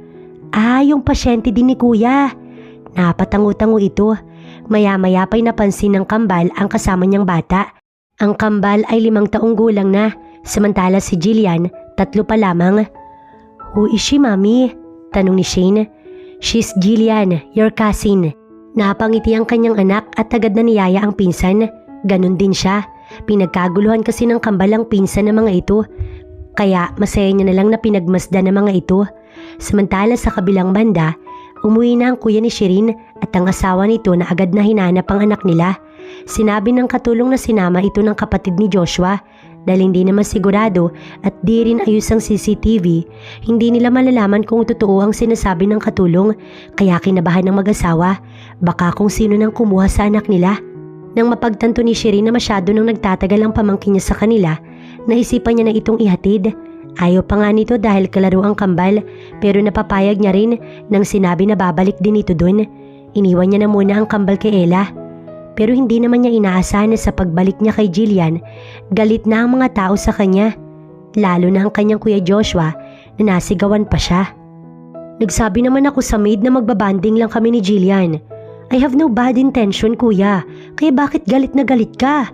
Yung pasyente din ni kuya. Napatango-tango ito. Maya-maya pa'y napansin ng kambal ang kasama niyang bata. Ang kambal ay 5 taong gulang na, samantala si Jillian, 3 pa lamang. Who is she, mami? Tanong ni Shane. She's Jillian, your cousin. Napangiti ang kanyang anak at agad na niyaya ang pinsan. Ganon din siya. Pinagkaguluhan kasi ng kambal ang pinsan ng mga ito. Kaya masaya niya na lang na pinagmasdan ng mga ito. Samantala sa kabilang banda, umuwi na ang kuya ni Shireen at ang asawa nito na agad na hinanap ang anak nila. Sinabi ng katulong na sinama ito ng kapatid ni Joshua dahil hindi naman sigurado at di rin ayos ang CCTV. Hindi nila malalaman kung totoo ang sinasabi ng katulong kaya kinabahan ng mag-asawa. Baka kung sino nang kumuha sa anak nila. Nang mapagtanto ni Shireen na masyado nang nagtatagal ang pamangkin niya sa kanila, naisipan niya na itong ihatid. Ayaw pa nga nito dahil kalaro ang kambal pero napapayag niya rin nang sinabi na babalik din ito dun. Iniwan niya na muna ang kambal kay Ella. Pero hindi naman niya inaasahan na sa pagbalik niya kay Jillian, galit na ang mga tao sa kanya. Lalo na ang kanyang Kuya Joshua na nasigawan pa siya. Nagsabi naman ako sa maid na magbabanding lang kami ni Jillian. I have no bad intention kuya, kaya bakit galit na galit ka?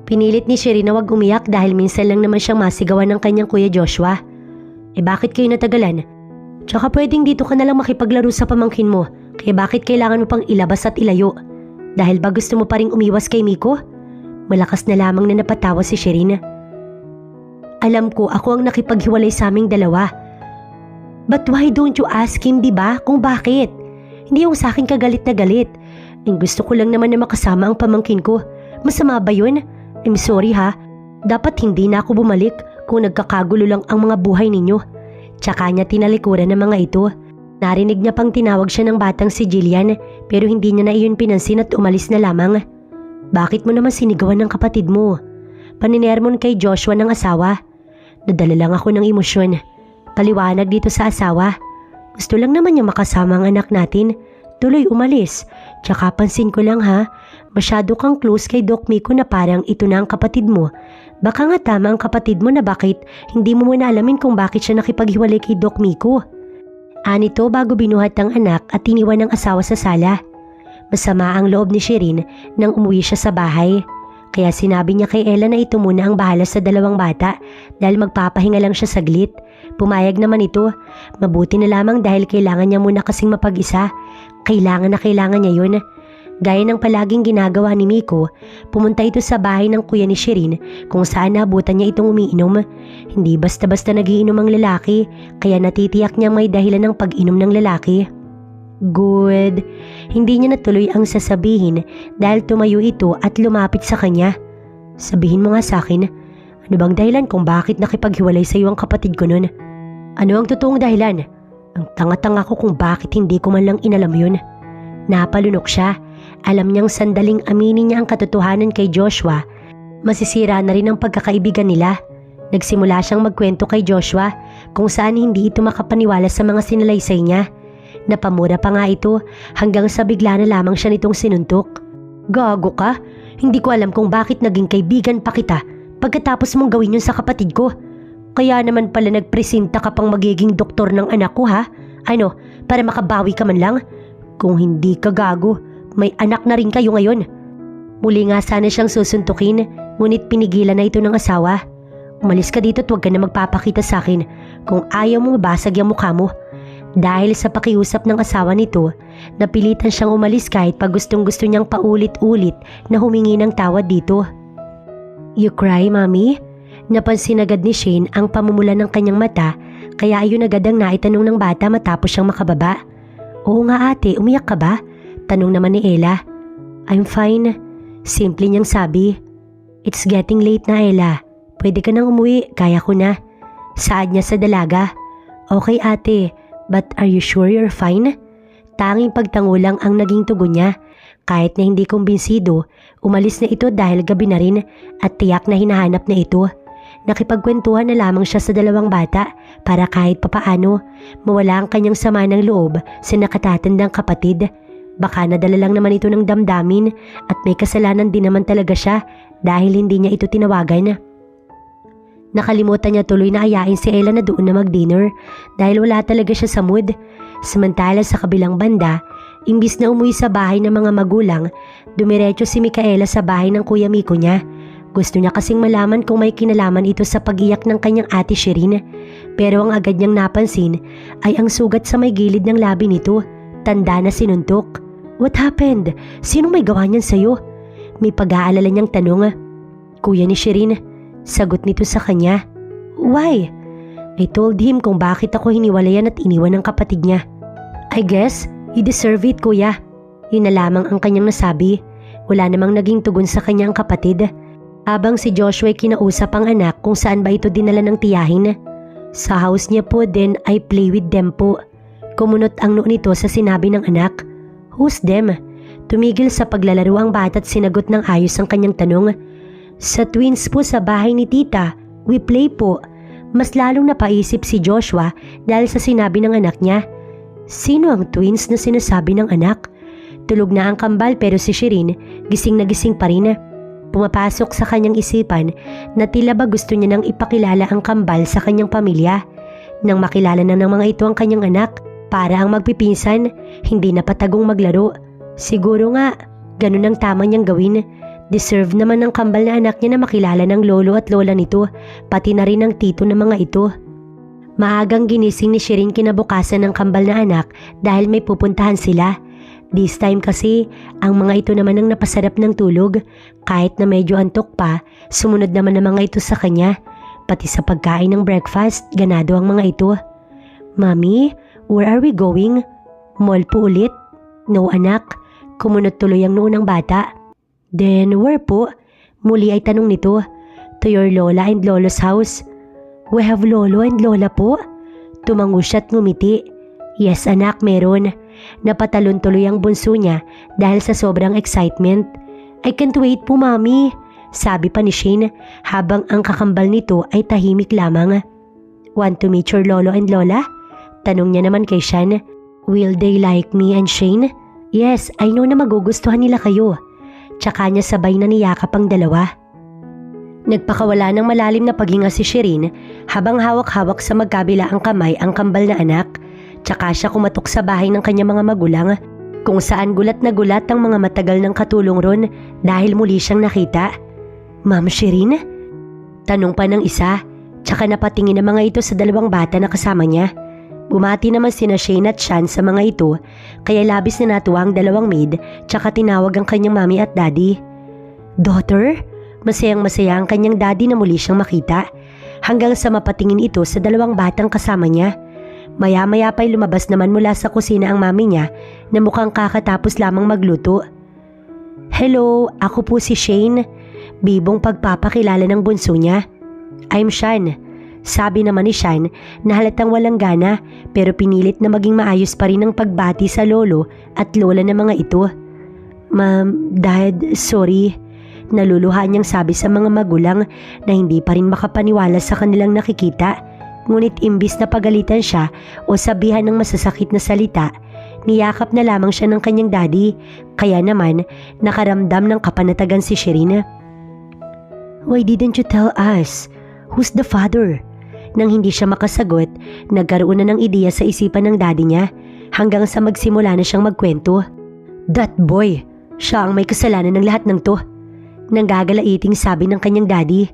Pinilit ni Shireen na wag umiyak dahil minsan lang naman siyang masigawan ng kanyang Kuya Joshua. Bakit kayo natagalan? Tsaka pwedeng dito ka na lang makipaglaro sa pamangkin mo, kaya bakit kailangan mo pang ilabas at ilayo? Dahil ba gusto mo pa ring umiwas kay Miko? Malakas na lamang na napatawa si Shireen. Alam ko ako ang nakipaghiwalay sa aming dalawa. But why don't you ask him, diba, kung bakit? Hindi yung sa akin kagalit na galit. Gusto ko lang naman na makasama ang pamangkin ko. Masama ba yun? I'm sorry ha. Dapat hindi na ako bumalik kung nagkakagulo lang ang mga buhay ninyo. Tsaka niya tinalikuran ng mga ito. Narinig niya pang tinawag siya ng batang si Jillian pero hindi niya na iyon pinansin at umalis na lamang. Bakit mo naman sinigawan ng kapatid mo? Paninermon kay Joshua ng asawa. Nadala lang ako ng emosyon. Paliwanag dito sa asawa. Gusto lang naman niya makasama ang anak natin. Tuloy umalis. Tsaka pansin ko lang ha, masyado kang close kay Doc Miko na parang ito na ang kapatid mo. Baka nga tama ang kapatid mo na bakit hindi mo muna alamin kung bakit siya nakipaghiwalay kay Doc Miko. Anito bago binuhat ang anak at iniwan ng asawa sa sala. Masama ang loob ni Shirin nang umuwi siya sa bahay. Kaya sinabi niya kay Ella na ito muna ang bahala sa dalawang bata dahil magpapahinga lang siya saglit. Pumayag naman ito. Mabuti na lamang dahil kailangan niya muna kasing mapag-isa. Kailangan na kailangan niya yun. Gaya ng palaging ginagawa ni Miko, pumunta ito sa bahay ng kuya ni Shirin kung saan nabutan niya itong umiinom. Hindi basta-basta nagiinom ang lalaki, kaya natitiyak niya may dahilan ng pag-inom ng lalaki. Good. Hindi niya natuloy ang sasabihin dahil tumayo ito at lumapit sa kanya. Sabihin mo nga sa akin, ano bang dahilan kung bakit nakipaghiwalay sa iyo ang kapatid ko nun? Ano ang totoong dahilan? Ang tanga-tanga ko kung bakit hindi ko man lang inalam yun. Napalunok siya. Alam niyang sandaling aminin niya ang katotohanan kay Joshua, masisira na rin ang pagkakaibigan nila. Nagsimula siyang magkwento kay Joshua kung saan hindi ito makapaniwala sa mga sinalaysay niya. Napamura pa nga ito hanggang sa bigla na lamang siya nitong sinuntok. Gago ka? Hindi ko alam kung bakit naging kaibigan pa kita pagkatapos mong gawin yun sa kapatid ko. Kaya naman pala nagpresenta ka pang magiging doktor ng anak ko ha? Ano, para makabawi ka man lang? Kung hindi ka gago, may anak na rin kayo ngayon. Muli nga sana siyang susuntukin, ngunit pinigilan na ito ng asawa. Umalis ka dito at huwag ka na magpapakita sa akin. Kung ayaw mo mabasag yung mukha mo. Dahil sa pakiusap ng asawa nito, napilitan siyang umalis kahit pa gustong-gusto niyang paulit-ulit na humingi ng tawad dito. You cry, Mommy? Napansin agad ni Shane ang pamumula ng kanyang mata, kaya ayun agad ang naitanong ng bata matapos siyang makababa. Oo nga ate, umiyak ka ba? Tanong naman ni Ella. I'm fine. Simple niyang sabi. It's getting late na Ella. Pwede ka nang umuwi, kaya ko na. Saad niya sa dalaga. Okay ate, but are you sure you're fine? Tanging pagtango lang ang naging tugon niya. Kahit na hindi kumbinsido, umalis na ito dahil gabi na rin at tiyak na hinahanap na ito. Nakipagkwentuhan na lamang siya sa dalawang bata para kahit papaano mawala ang kanyang sama ng loob sa nakatatandang kapatid. Baka nadala lang naman ito ng damdamin at may kasalanan din naman talaga siya dahil hindi niya ito tinawagan. Nakalimutan niya tuloy na ayain si Ella na doon na mag-dinner dahil wala talaga siya sa mood. Samantala sa kabilang banda, imbis na umuwi sa bahay ng mga magulang, dumiretso si Micaela sa bahay ng kuya Miko niya. Gusto niya kasing malaman kung may kinalaman ito sa pag-iyak ng kanyang ate Shirin. Pero ang agad niyang napansin ay ang sugat sa may gilid ng labi nito, tanda na sinuntok. What happened? Sinong may gawa niyan sa'yo? May pag-aalala niyang tanong. Kuya ni Shirin, sagot nito sa kanya. Why? I told him kung bakit ako hiniwalayan at iniwan ng kapatid niya. I guess, you deserve it kuya. Yun na lamang ang kanyang nasabi. Wala namang naging tugon sa kanyang kapatid. Habang si Joshua kinausap ang anak kung saan ba ito dinala ng tiyahin. Sa house niya po din I play with them po. Kumunot ang noo nito sa sinabi ng anak. Who's them? Tumigil sa paglalaro ang bata at sinagot ng ayos ang kanyang tanong. Sa twins po sa bahay ni tita, we play po. Mas lalong napaisip si Joshua dahil sa sinabi ng anak niya. Sino ang twins na sinasabi ng anak? Tulog na ang kambal pero si Shirin gising na gising pa rin. Pumapasok sa kanyang isipan na tila ba gusto niya nang ipakilala ang kambal sa kanyang pamilya. Nang makilala na ng mga ito ang kanyang anak, para ang magpipinsan, hindi na patagong maglaro. Siguro nga, ganun ang tama niyang gawin. Deserve naman ng kambal na anak niya na makilala ng lolo at lola nito, pati na rin ng tito ng mga ito. Maagang ginising ni Shirin kinabukasan ng kambal na anak dahil may pupuntahan sila. This time kasi, ang mga ito naman ang napasarap ng tulog. Kahit na medyo antok pa, sumunod naman ang mga ito sa kanya. Pati sa pagkain ng breakfast, ganado ang mga ito. Mami, where are we going? Mall po ulit? No anak, kumunot tuloy ang noo ng bata. Then where po? Muli ay tanong nito. To your lola and lolo's house. We have lolo and lola po? Tumango siya at ngumiti. Yes anak, meron. Napatalon tuloy ang bunso niya dahil sa sobrang excitement. I can't wait po mami, sabi pa ni Shane habang ang kakambal nito ay tahimik lamang. Want to meet your lolo and lola? Tanong niya naman kay Shan, "Will they like me and Shane?" "Yes, I know na magugustuhan nila kayo." Tsaka niya sabay na niyakap ang dalawa. Nagpakawala ng malalim na paghinga si Shireen habang hawak-hawak sa magkabila ang kamay ang kambal na anak. Tsaka siya kumatok sa bahay ng kanyang mga magulang kung saan gulat na gulat ang mga matagal ng katulong ron dahil muli siyang nakita. "Ma'am Shireen?" Tanong pa ng isa, tsaka napatingin ang mga ito sa dalawang bata na kasama niya. Bumati naman sina Shane at Shan sa mga ito, kaya labis na natuwa ang dalawang maid, tsaka tinawag ang kanyang mami at daddy. "Daughter?" Masayang masaya ang kanyang daddy na muli siyang makita, hanggang sa mapatingin ito sa dalawang batang kasama niya. Maya-maya pa'y lumabas naman mula sa kusina ang mami niya na mukhang kakatapos lamang magluto. "Hello, ako po si Shane." Bibong pagpapakilala ng bunso niya. "I'm Shan." Sabi naman ni Shan na halatang walang gana pero pinilit na maging maayos pa rin ang pagbati sa lolo at lola ng mga ito. "Ma'am, Dad, sorry." Naluluha niyang sabi sa mga magulang na hindi pa rin makapaniwala sa kanilang nakikita. Ngunit imbis na pagalitan siya o sabihan ng masasakit na salita, niyakap na lamang siya ng kanyang daddy, kaya naman nakaramdam ng kapanatagan si Shireen. "Why didn't you tell us? Who's the father?" Nang hindi siya makasagot, nagkaroon na ng ideya sa isipan ng daddy niya hanggang sa magsimula na siyang magkwento. "That boy, siya ang may kasalanan ng lahat ng to." Nanggagalaiting sabi ng kanyang daddy.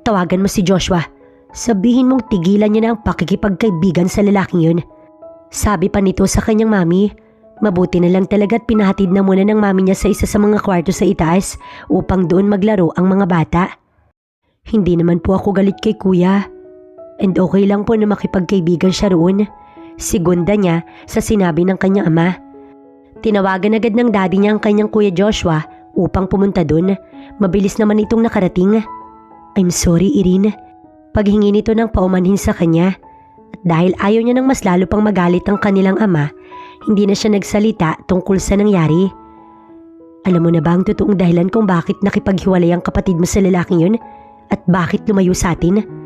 "Tawagan mo si Joshua. Sabihin mong tigilan niya na ang pakikipagkaibigan sa lalaking yun." Sabi pa nito sa kanyang mami. Mabuti na lang talaga't pinahatid na muna ng mami niya sa isa sa mga kwarto sa itaas upang doon maglaro ang mga bata. "Hindi naman po ako galit kay kuya. And okay lang po na makipagkaibigan siya roon." Segunda niya sa sinabi ng kanyang ama. Tinawagan agad ng daddy niya ang kanyang kuya Joshua upang pumunta doon. Mabilis naman itong nakarating. "I'm sorry, Irene." Paghingi nito ng paumanhin sa kanya. At dahil ayaw niya nang mas lalo pang magalit ang kanilang ama, hindi na siya nagsalita tungkol sa nangyari. "Alam mo na ba ang totoong dahilan kung bakit nakipaghiwalay ang kapatid mo sa lalaking yun? At bakit lumayo sa atin?"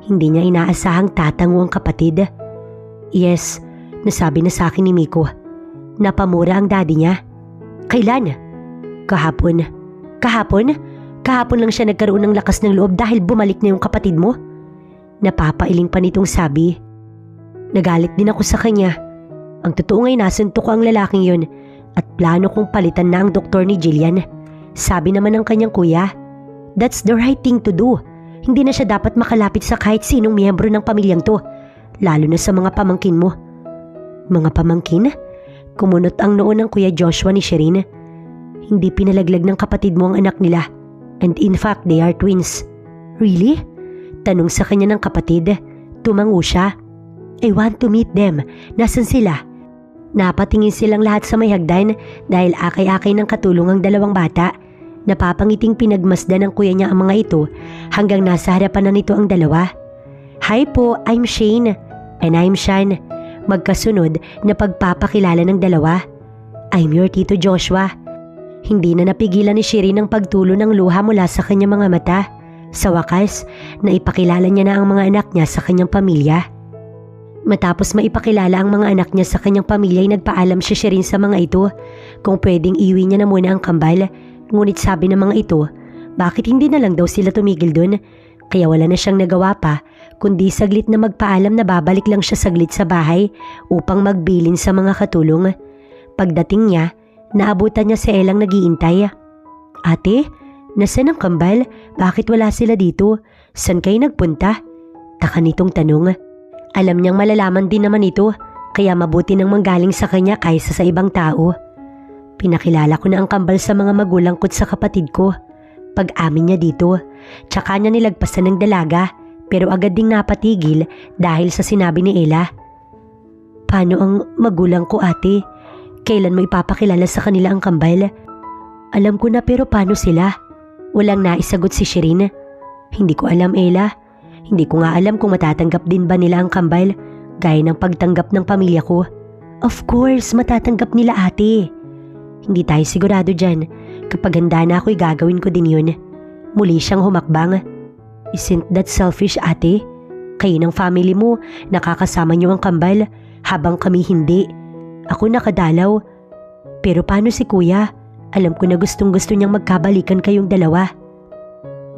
Hindi niya inaasahang tatango ang kapatid. "Yes, nasabi na sa akin ni Miko." Napamura ang daddy niya. "Kailan?" "Kahapon." "Kahapon? Kahapon lang siya nagkaroon ng lakas ng loob dahil bumalik na yung kapatid mo?" Napapailing pa nitong sabi. "Nagalit din ako sa kanya. Ang totoo nga'y nasuntok ko ang lalaking yun at plano kong palitan na ang doktor ni Jillian." Sabi naman ng kanyang kuya. "That's the right thing to do. Hindi na siya dapat makalapit sa kahit sinong miyembro ng pamilyang to, lalo na sa mga pamangkin mo." "Mga pamangkin?" Kumunot ang noo ng kuya Joshua ni Shireen. "Hindi pinalaglag ng kapatid mo ang anak nila. And in fact, they are twins." "Really?" Tanong sa kanya ng kapatid. Tumango siya. "I want to meet them. Nasaan sila?" Napatingin silang lahat sa may hagdan dahil akay-akay ng katulong ang dalawang bata. Napapangiting pinagmasdan ng kuya niya ang mga ito hanggang nasa harapan na nito ang dalawa. "Hi po, I'm Shane." "And I'm Shan." Magkasunod na pagpapakilala ng dalawa. "I'm your Tito Joshua." Hindi na napigilan ni Shireen ang pagtulo ng luha mula sa kanyang mga mata. Sa wakas, naipakilala niya na ang mga anak niya sa kanyang pamilya. Matapos maipakilala ang mga anak niya sa kanyang pamilya ay nagpaalam si Shireen sa mga ito kung pwedeng iuwi niya na muna ang kambal. Ngunit sabi ng mga ito, bakit hindi na lang daw sila tumigil dun? Kaya wala na siyang nagawa pa kundi saglit na magpaalam na babalik lang siya saglit sa bahay upang magbilin sa mga katulong. Pagdating niya, naabutan niya si Elang nag-iintay. "Ate, nasaan ang kambal? Bakit wala sila dito? San kayo nagpunta?" Taka nitong tanong. Alam niyang malalaman din naman ito, kaya mabuti nang manggaling sa kanya kaysa sa ibang tao. "Pinakilala ko na ang kambal sa mga magulang ko't sa kapatid ko." Pag-amin niya dito, tsaka niya nilagpasan ng dalaga pero agad ding napatigil dahil sa sinabi ni Ella. "Paano ang magulang ko, ate? Kailan mo ipapakilala sa kanila ang kambal?" "Alam ko na pero paano sila?" Walang naisagot si Shireen. "Hindi ko alam, Ella. Hindi ko nga alam kung matatanggap din ba nila ang kambal gaya ng pagtanggap ng pamilya ko." "Of course, matatanggap nila, ate." "Hindi tayo sigurado dyan. Kapag handa na ako'y gagawin ko din yun." Muli siyang humakbang. "Isn't that selfish, ate? Kayo ng family mo, nakakasama niyo ang kambal. habang kami hindi. Ako nakadalaw. Pero paano si kuya? Alam ko na gustong-gusto niyang magkabalikan kayong dalawa.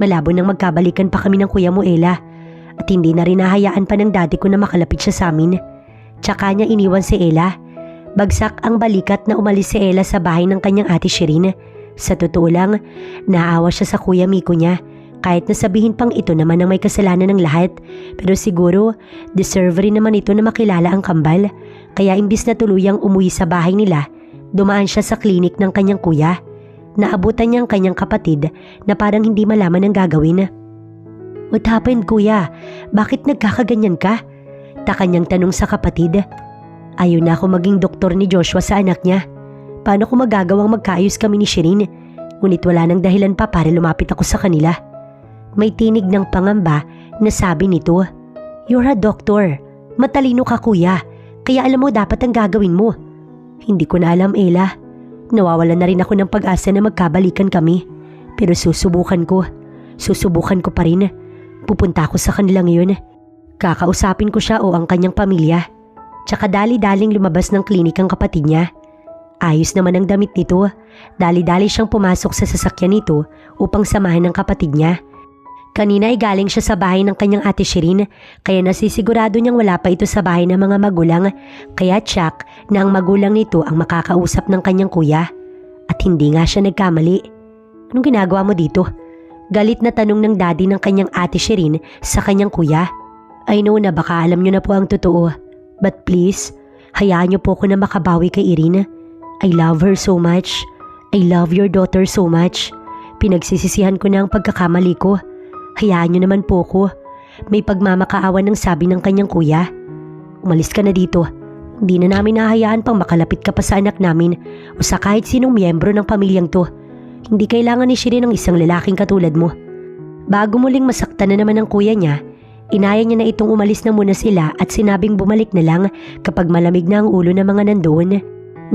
Malabo nang magkabalikan pa kami ng kuya mo, Ella. At hindi na rin nahayaan pa ng daddy ko na makalapit siya sa amin. Tsaka niya iniwan si Ella. Bagsak ang balikat na umalis si Ella sa bahay ng kanyang ate Shireen. Sa totoo lang, naawa siya sa kuya Miko niya. Kahit nasabihin pang ito naman ang may kasalanan ng lahat. Pero siguro, deserve rin naman ito na makilala ang kambal. Kaya imbis na tuluyang umuwi sa bahay nila, dumaan siya sa klinik ng kanyang kuya. Naabutan niya ang kanyang kapatid na parang hindi malaman ang gagawin. What happened, kuya? Bakit nagkakaganyan ka? Taka niyang tanong sa kapatid. Ayaw na ako maging doktor ni Joshua sa anak niya. Paano ko magagawang magkaayos kami ni Shireen? Ngunit wala nang dahilan pa para lumapit ako sa kanila. May tinig ng pangamba na sabi nito, "You're a doctor. Matalino ka, kuya. Kaya alam mo dapat ang gagawin mo." Hindi ko na alam, Ella. Nawawalan na rin ako ng pag-asa na magkabalikan kami. Pero susubukan ko. Susubukan ko pa rin. Pupunta ako sa kanila ngayon. Kakausapin ko siya o ang kanyang pamilya. Tsaka dali-daling lumabas ng klinik ang kapatid niya. Ayos naman ang damit nito. Dali-dali siyang pumasok sa sasakyan nito upang samahan ng kapatid niya. Kanina ay galing siya sa bahay ng kanyang ate Shireen, kaya nasisigurado niyang wala pa ito sa bahay ng mga magulang, kaya tsak na ang magulang nito ang makakausap ng kanyang kuya. At hindi nga siya nagkamali. Anong ginagawa mo dito? Galit na tanong ng daddy ng kanyang ate Shireen sa kanyang kuya. I know na baka alam niyo na po ang totoo, but please, hayaan niyo po ko na makabawi kay Irene. I love her so much. I love your daughter so much. Pinagsisisihan ko na ang pagkakamali ko. Hayaan niyo naman po ko. May pagmamakaawan ng sabi ng kanyang kuya. Umalis ka na dito. Hindi na namin nahayaan pang makalapit ka pa sa anak namin o sa kahit sinong miyembro ng pamilyang to. Hindi kailangan ni Shireen ng isang lalaking katulad mo. Bago muling masaktan na naman ang kuya niya, inaya niya na itong umalis na muna sila at sinabing bumalik na lang kapag malamig na ang ulo ng mga nandoon.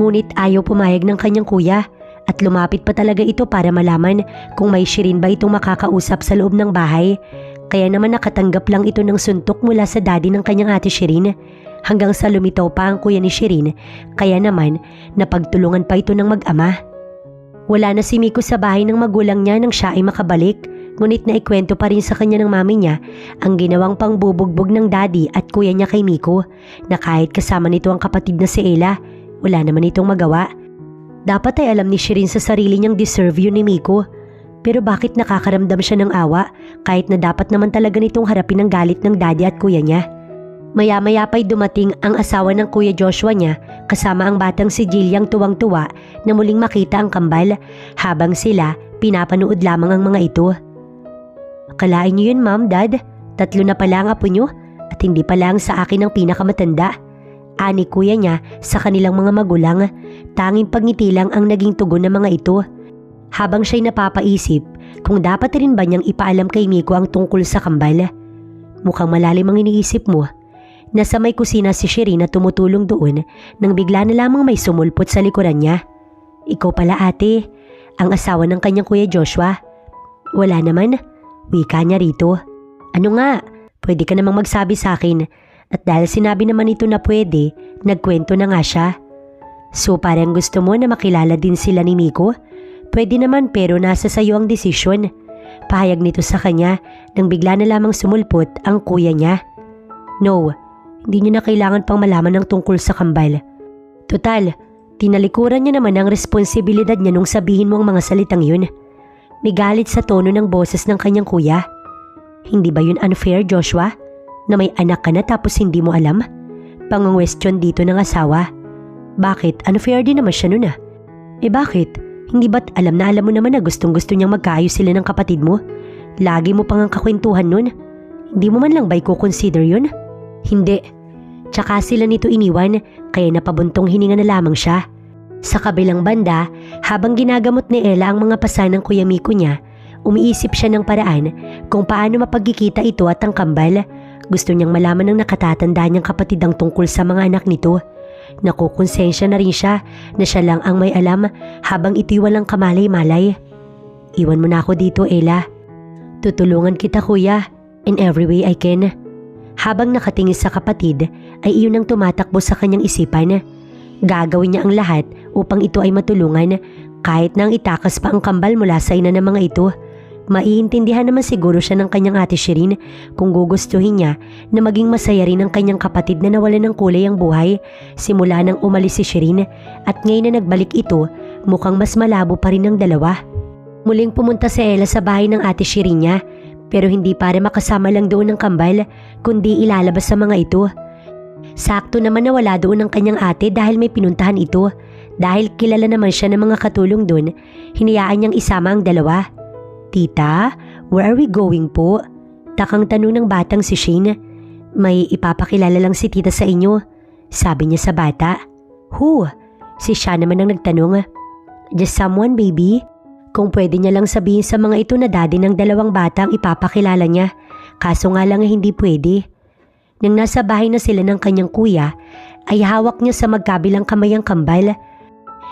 Ngunit ayaw pumayag ng kanyang kuya. At lumapit pa talaga ito para malaman kung may Shireen ba itong makakausap sa loob ng bahay. Kaya naman nakatanggap lang ito ng suntok mula sa daddy ng kanyang ate Shireen. Hanggang sa lumitaw pa ang kuya ni Shireen, kaya naman napagtulungan pa ito ng mag-ama. Wala na si Miko sa bahay ng magulang niya nang siya ay makabalik. Ngunit naikwento pa rin sa kanya ng mami niya ang ginawang pangbubugbog ng daddy at kuya niya kay Miko, na kahit kasama nito ang kapatid na si Ella, wala naman itong magawa. Dapat ay alam ni Shireen sa sarili niyang deserve yun ni Miko. Pero bakit nakakaramdam siya ng awa kahit na dapat naman talaga nitong harapin ang galit ng daddy at kuya niya? Maya-maya pa'y dumating ang asawa ng kuya Joshua niya kasama ang batang si Jilliang tuwang-tuwa na muling makita ang kambal habang sila pinapanood lamang ang mga ito. Akalain niyo yun, Ma'am, Dad? 3 na pala ang apo niyo at hindi pa lang sa akin ang pinakamatanda. Ani kuya niya sa kanilang mga magulang, tanging pagngiti lang ang naging tugon ng mga ito. Habang siya'y napapaisip kung dapat rin ba niyang ipaalam kay Miko ang tungkol sa kambal. Mukhang malalim ang iniisip mo. Nasa may kusina si Shireen na tumutulong doon nang bigla na lamang may sumulpot sa likuran niya. Ikaw pala, ate, ang asawa ng kanyang kuya Joshua. Wala naman, wika niya rito. Ano nga, pwede ka namang magsabi sa akin. At dahil sinabi naman ito na pwede, nagkwento na nga siya. So parang gusto mo na makilala din sila ni Miko? Pwede naman pero nasa sayo ang desisyon. Pahayag nito sa kanya nang bigla na lamang sumulpot ang kuya niya. No, hindi niyo na kailangan pang malaman ng tungkol sa kambal. Total, tinalikuran niya naman ang responsibilidad niya nung sabihin mo ang mga salitang yun. May galit sa tono ng boses ng kanyang kuya. Hindi ba yun unfair, Joshua? Na may anak ka na tapos hindi mo alam? Pangungwestiyon dito ng asawa. Bakit? Unfair din naman siya nun ah. Bakit? Hindi ba't alam mo naman na gustong-gusto niyang magkaayos sila ng kapatid mo? Lagi mo pang ang kakwentuhan nun. Hindi mo man lang ba i-consider yun? Hindi. Tsaka sila nito iniwan kaya napabuntong hininga na lamang siya. Sa kabilang banda, habang ginagamot ni Ella ang mga pasa ng kuya Miko niya, umiisip siya ng paraan kung paano mapagkikita ito at ang kambal. Gusto niyang malaman ng nakatatanda niyang kapatid ang tungkol sa mga anak nito. Nakukonsensya na rin siya na siya lang ang may alam habang ito'y walang kamalay-malay. Iwan mo na ako dito, Ella. Tutulungan kita, kuya, in every way I can. Habang nakatingin sa kapatid ay iyon ang tumatakbo sa kanyang isipan. Gagawin niya ang lahat upang ito ay matulungan kahit nang itakas pa ang kambal mula sa ina ng mga ito. Maiintindihan naman siguro siya ng kanyang ate Shireen kung gugustuhin niya na maging masaya rin ang kanyang kapatid na nawalan ng kulay ang buhay simula nang umalis si Shireen, at ngayon na nagbalik ito, mukhang mas malabo pa rin ang dalawa. Muling pumunta si Ella sa bahay ng ate Shireen niya, pero hindi para makasama lang doon ng kambal kundi ilalabas sa mga ito. Sakto naman na wala doon ang kanyang ate dahil may pinuntahan ito. Dahil kilala naman siya ng mga katulong doon, hinayaan niyang isama ang dalawa. "Tita, where are we going po?" Takang tanong ng batang si Shane. "May ipapakilala lang si tita sa inyo," sabi niya sa bata. "Who?" Si Sha naman ang nagtanong. "Just someone, baby." Kung pwede niya lang sabihin sa mga ito na daddy ng dalawang bata ang ipapakilala niya, kaso nga lang hindi pwede. Nang nasa bahay na sila ng kanyang kuya, ay hawak niya sa magkabilang kamay ang kambal.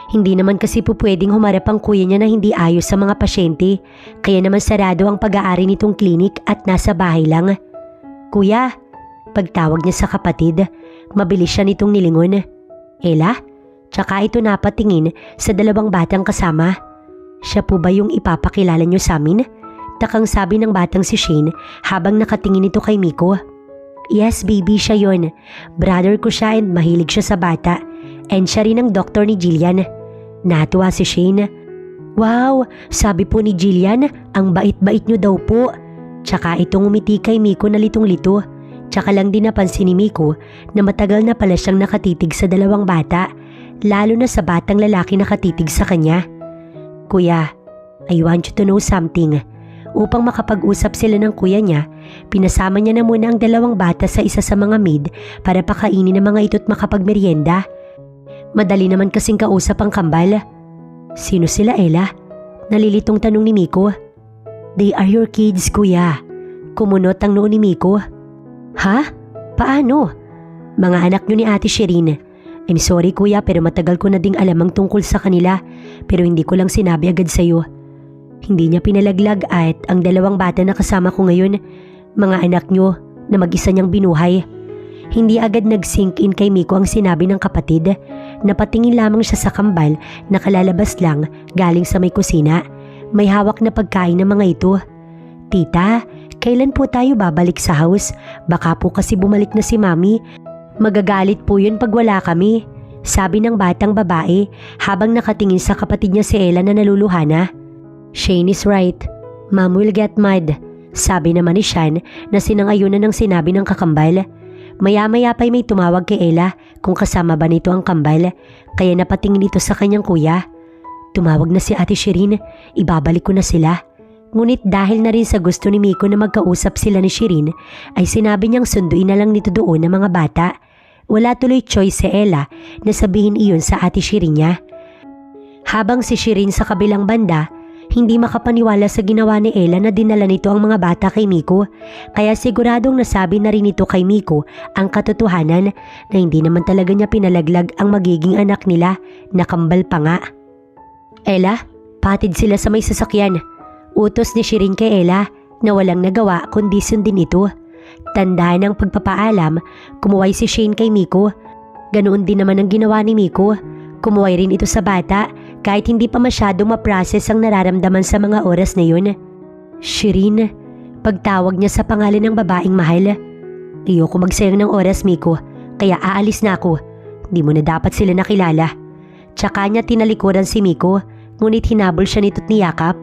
Hindi naman kasi po pwedeng humarap ang kuya niya na hindi ayos sa mga pasyente, kaya naman sarado ang pag-aari nitong klinik at nasa bahay lang. "Kuya," pagtawag niya sa kapatid, mabilis siya nitong nilingon. "Ella?" Tsaka ito napatingin sa dalawang batang kasama. "Siya po ba yung ipapakilala niyo sa amin?" Takang sabi ng batang si Shane habang nakatingin ito kay Miko. "Yes baby, siya yon. Brother ko siya and mahilig siya sa bata. And siya rin ang doktor ni Jillian." Natuwa si Shane. "Wow, sabi po ni Jillian, ang bait-bait niyo daw po." Tsaka itong umiti kay Miko na litong-lito. Tsaka lang din napansin ni Miko na matagal na pala siyang nakatitig sa dalawang bata, lalo na sa batang lalaki nakatitig sa kanya. "Kuya, I want you to know something." Upang makapag-usap sila ng kuya niya, pinasama niya na muna ang dalawang bata sa isa sa mga maid para pakainin ng mga ito't makapagmeryenda. Madali naman kasing kausap ang kambal. "Sino sila, Ella?" Nalilitong tanong ni Miko. "They are your kids, kuya." Kumunot ang noo ni Miko. "Ha? Paano?" "Mga anak niyo ni Ate Shireen. I'm sorry kuya, pero matagal ko na ding alam ang tungkol sa kanila, pero hindi ko lang sinabi agad sa'yo." Hindi niya pinalaglag at ang dalawang bata na kasama ko ngayon, mga anak niyo na mag-isa niyang binuhay. Hindi agad nag-sink in kay Miko ang sinabi ng kapatid. Napatingin lamang siya sa kambal na kalalabas lang galing sa may kusina. May hawak na pagkain ng mga ito. "Tita, kailan po tayo babalik sa house? Baka po kasi bumalik na si Mami. Magagalit po yun pag wala kami," sabi ng batang babae habang nakatingin sa kapatid niya si Ella na naluluha na. "Shane is right. Mom will get mad," sabi naman ni Shan na sinang-ayunan ng sinabi ng kakambal. Maya-maya pa'y may tumawag kay Ella kung kasama ba nito ang kambal, kaya napatingin ito sa kanyang kuya. "Tumawag na si Ate Shireen, ibabalik ko na sila." Ngunit dahil na rin sa gusto ni Miko na magkausap sila ni Shireen, ay sinabi niyang sunduin na lang nito doon ng mga bata. Wala tuloy choice si Ella na sabihin iyon sa Ate Shireen niya. Habang si Shireen sa kabilang banda, hindi makapaniwala sa ginawa ni Ella na dinala nito ang mga bata kay Miko, kaya siguradong nasabi na rin ito kay Miko ang katotohanan na hindi naman talaga niya pinalaglag ang magiging anak nila, na kambal pa nga. "Ella, patid sila sa may sasakyan." Utos ni Shireen kay Ella na walang nagawa kundi sundin ito. Tandaan ang pagpapaalam, kumuway si Shane kay Miko. Ganoon din naman ang ginawa ni Miko. Kumuway rin ito sa bata kahit hindi pa masyadong ma-process ang nararamdaman sa mga oras na yun. "Shireen," pagtawag niya sa pangalan ng babaeng mahal. "Ayoko magsayang ng oras, Miko, kaya aalis na ako. Di mo na dapat sila nakilala." Tsaka niya tinalikuran si Miko, ngunit hinabol siya nito't niyakap.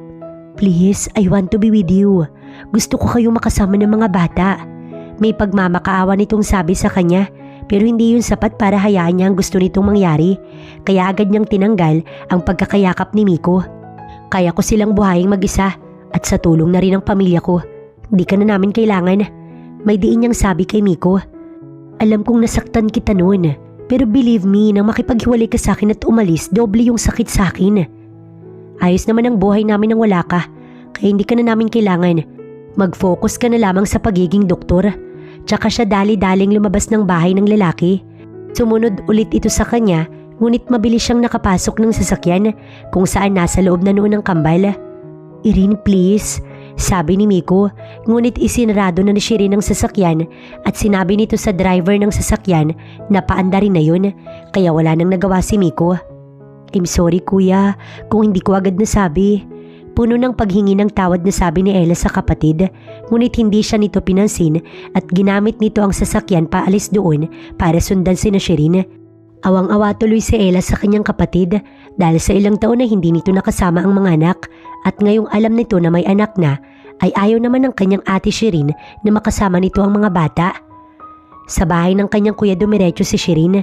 "Please, I want to be with you. Gusto ko kayong makasama ng mga bata." May pagmamakaawa nitong sabi sa kanya, pero hindi yun sapat para hayaan niya ang gusto nitong mangyari, kaya agad niyang tinanggal ang pagkakayakap ni Miko. "Kaya ko silang buhaying mag-isa at sa tulong na rin ng pamilya ko. Di ka na namin kailangan." May diin niyang sabi kay Miko. "Alam kong nasaktan kita noon, pero believe me, nang makipaghiwalay ka sa akin at umalis, doble yung sakit sa akin. Ayos naman ang buhay namin nang wala ka, kaya hindi ka na namin kailangan. Mag-focus ka na lamang sa pagiging doktor." Tsaka siya dali-daling lumabas ng bahay ng lalaki. Sumunod ulit ito sa kanya, ngunit mabilis siyang nakapasok ng sasakyan kung saan nasa loob na noon ang kambal. "Irene, please," sabi ni Miko, ngunit isinarado na ni Shireen ang sasakyan at sinabi nito sa driver ng sasakyan na paanda rin na yun, kaya wala nang nagawa si Miko. I'm sorry kuya kung hindi ko agad nasabi. Puno ng paghingi ng tawad na sabi ni Ella sa kapatid, ngunit hindi siya nito pinansin at ginamit nito ang sasakyan paalis doon para sundan si Shireen. Awang-awa tuloy si Ella sa kanyang kapatid dahil sa ilang taon na hindi nito nakasama ang mga anak at ngayong alam nito na may anak na ay ayaw naman ng kanyang ate Shireen na makasama nito ang mga bata. Sa bahay ng kanyang kuya dumiretso si Shireen.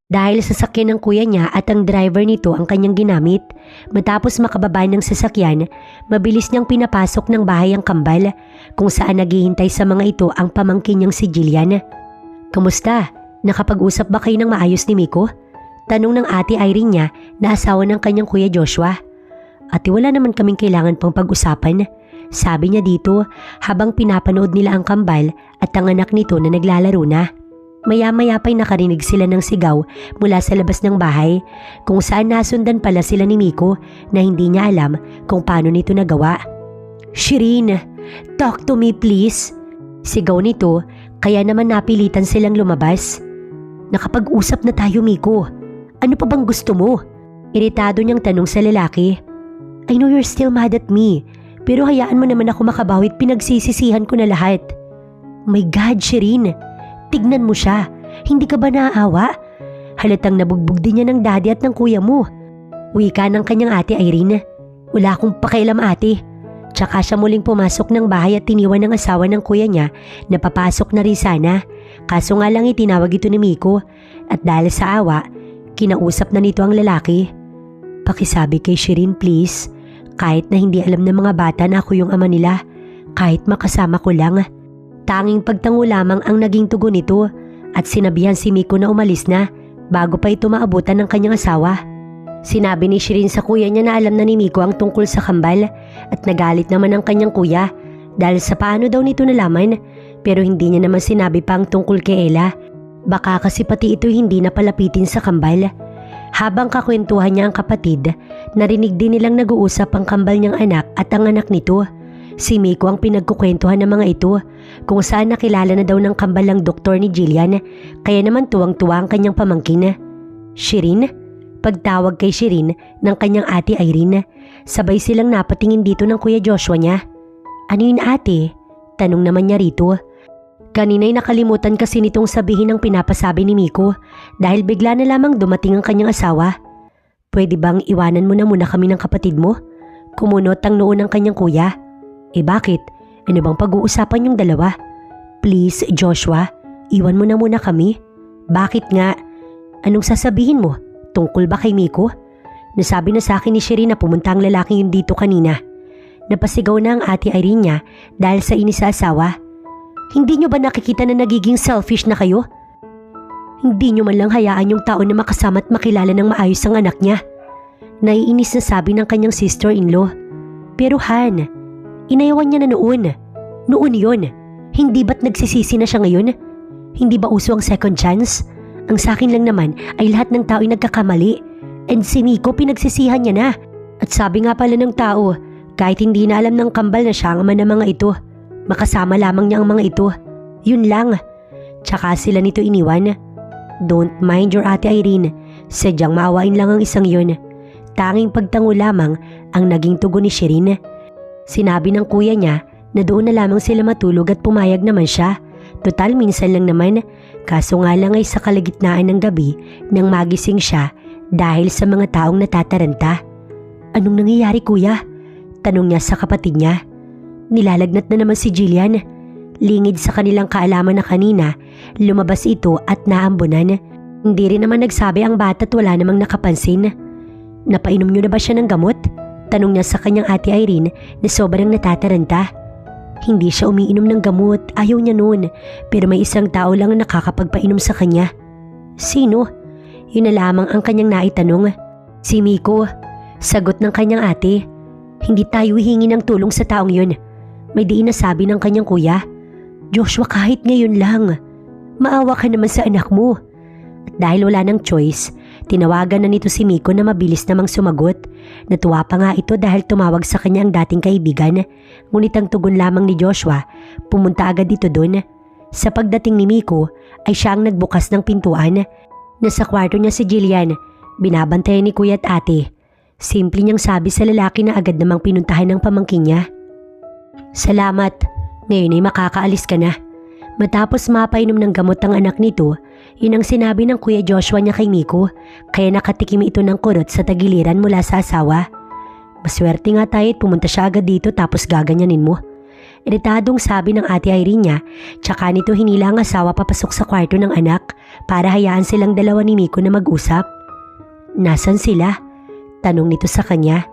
Dahil sa sasakyan ng kuya niya at ang driver nito ang kanyang ginamit, matapos makababa ng sasakyan, mabilis niyang pinapasok ng bahay ang kambal kung saan naghihintay sa mga ito ang pamangkin niyang si Jillian. Kamusta? Nakapag-usap ba kayo ng maayos ni Miko? Tanong ng ate Irene niya na asawa ng kanyang kuya Joshua. Ate, wala naman kaming kailangan pang pag-usapan. Sabi niya dito habang pinapanood nila ang kambal at ang anak nito na naglalaro na. Maya-maya pa'y nakarinig sila ng sigaw mula sa labas ng bahay kung saan nasundan pala sila ni Miko na hindi niya alam kung paano nito nagawa. Shireen, talk to me please. Sigaw nito kaya naman napilitan silang lumabas. Nakapag-usap na tayo Miko. Ano pa bang gusto mo? Iritado niyang tanong sa lalaki. I know you're still mad at me pero hayaan mo naman ako makabawi at pinagsisisihan ko na lahat. My God, Shireen. Tignan mo siya. Hindi ka ba naaawa? Halatang nabugbog din niya ng daddy at ng kuya mo. Wika ng kanyang ate Irene. Wala akong pakialam ate. Tsaka siya muling pumasok ng bahay at tiniwan ng asawa ng kuya niya na papasok na rin sana. Kaso nga lang itinawag ito ni Miko at dahil sa awa, kinausap na nito ang lalaki. Pakisabi kay Shireen please. Kahit na hindi alam ng mga bata na ako yung ama nila. Kahit makasama ko lang. Tanging pagtango lamang ang naging tugon nito at sinabihan si Miko na umalis na bago pa ito maabutan ng kanyang asawa. Sinabi ni Shireen sa kuya niya na alam na ni Miko ang tungkol sa kambal at nagalit naman ang kanyang kuya dahil sa paano daw nito nalaman pero hindi niya naman sinabi pa ang tungkol kay Ella. Baka kasi pati ito hindi napalapitin sa kambal. Habang kakwentuhan niya ang kapatid, narinig din nilang nag-uusap ang kambal niyang anak at ang anak nito. Si Miko ang pinagkukwentuhan ng mga ito kung saan nakilala na daw ng kambal ang doktor ni Jillian kaya naman tuwang-tuwa ang kanyang pamangkin. Shireen? Pagtawag kay Shireen ng kanyang ate Irene, sabay silang napatingin dito ng kuya Joshua niya. Ano yun ate? Tanong naman niya rito. Kanina'y nakalimutan kasi nitong sabihin ang pinapasabi ni Miko dahil bigla na lamang dumating ang kanyang asawa. Pwede bang iwanan mo na muna kami ng kapatid mo? Kumunot ang noon ng kanyang kuya. Bakit? Ano bang pag-uusapan yung dalawa? Please, Joshua, iwan mo na muna kami. Bakit nga? Anong sasabihin mo? Tungkol ba kay Miko? Nasabi na sa akin ni Shireen na pumunta ang lalaking yun dito kanina. Napasigaw na ang ate Irene niya dahil sa inis sa asawa. Hindi nyo ba nakikita na nagiging selfish na kayo? Hindi nyo man lang hayaan yung tao na makasama at makilala ng maayos ang anak niya. Naiinis na sabi ng kanyang sister-in-law. Pero Han, inayawan niya na noon. Noon yon. Hindi ba't nagsisisi na siya ngayon? Hindi ba uso ang second chance? Ang sakin lang naman ay lahat ng tao ay nagkakamali. And si Miko pinagsisihan niya na. At sabi nga pala ng tao, kahit hindi na alam ng kambal na siya ang ama ng mga ito, makasama lamang niya ang mga ito. Yun lang. Tsaka sila nito iniwan. Don't mind your ate Irene. Sadyang maawain lang ang isang yun. Tanging pagtango lamang ang naging tugon ni Shireen. Sinabi ng kuya niya na doon na lamang sila matulog at pumayag naman siya. Total minsan lang naman, kaso nga lang ay sa kalagitnaan ng gabi nang magising siya dahil sa mga taong natataranta. Anong nangyayari kuya? Tanong niya sa kapatid niya. Nilalagnat na naman si Jillian. Lingid sa kanilang kaalaman na kanina, lumabas ito at naambunan. Hindi rin naman nagsabi ang bata at wala namang nakapansin. Napainom niyo na ba siya ng gamot? Tanong niya sa kanyang ate Irene na sobrang natataranta. Hindi siya umiinom ng gamot, ayaw niya noon, pero may isang tao lang na nakakapagpainom sa kanya. Sino? Yun na lamang ang kanyang naitanong. Si Miko. Sagot ng kanyang ate. Hindi tayo hihingi ng tulong sa taong yun. May diin na sabi ng kanyang kuya. Joshua, kahit ngayon lang. Maawa ka naman sa anak mo. At dahil wala ng choice, Tinawagan na nito si Miko na mabilis namang sumagot. Natuwa pa nga ito dahil tumawag sa kanya ang dating kaibigan. Ngunit ang tugon lamang ni Joshua, pumunta agad dito doon. Sa pagdating ni Miko ay siya ang nagbukas ng pintuan. Nasa kwarto niya si Jillian, binabantayan ni kuya at ate. Simple niyang sabi sa lalaki na agad namang pinuntahan ng pamangkin niya. Salamat, ngayon ay makakaalis ka na. Matapos mapainom ng gamot ang anak nito, yun ang sinabi ng kuya Joshua niya kay Miko, kaya nakatikim ito ng kurot sa tagiliran mula sa asawa. Maswerte nga tayo at pumunta siya agad dito tapos gaganyanin mo. Iritadong sabi ng ate Irene niya, tsaka nito hinila ang asawa papasok sa kwarto ng anak para hayaan silang dalawa ni Miko na mag-usap. Nasaan sila? Tanong nito sa kanya.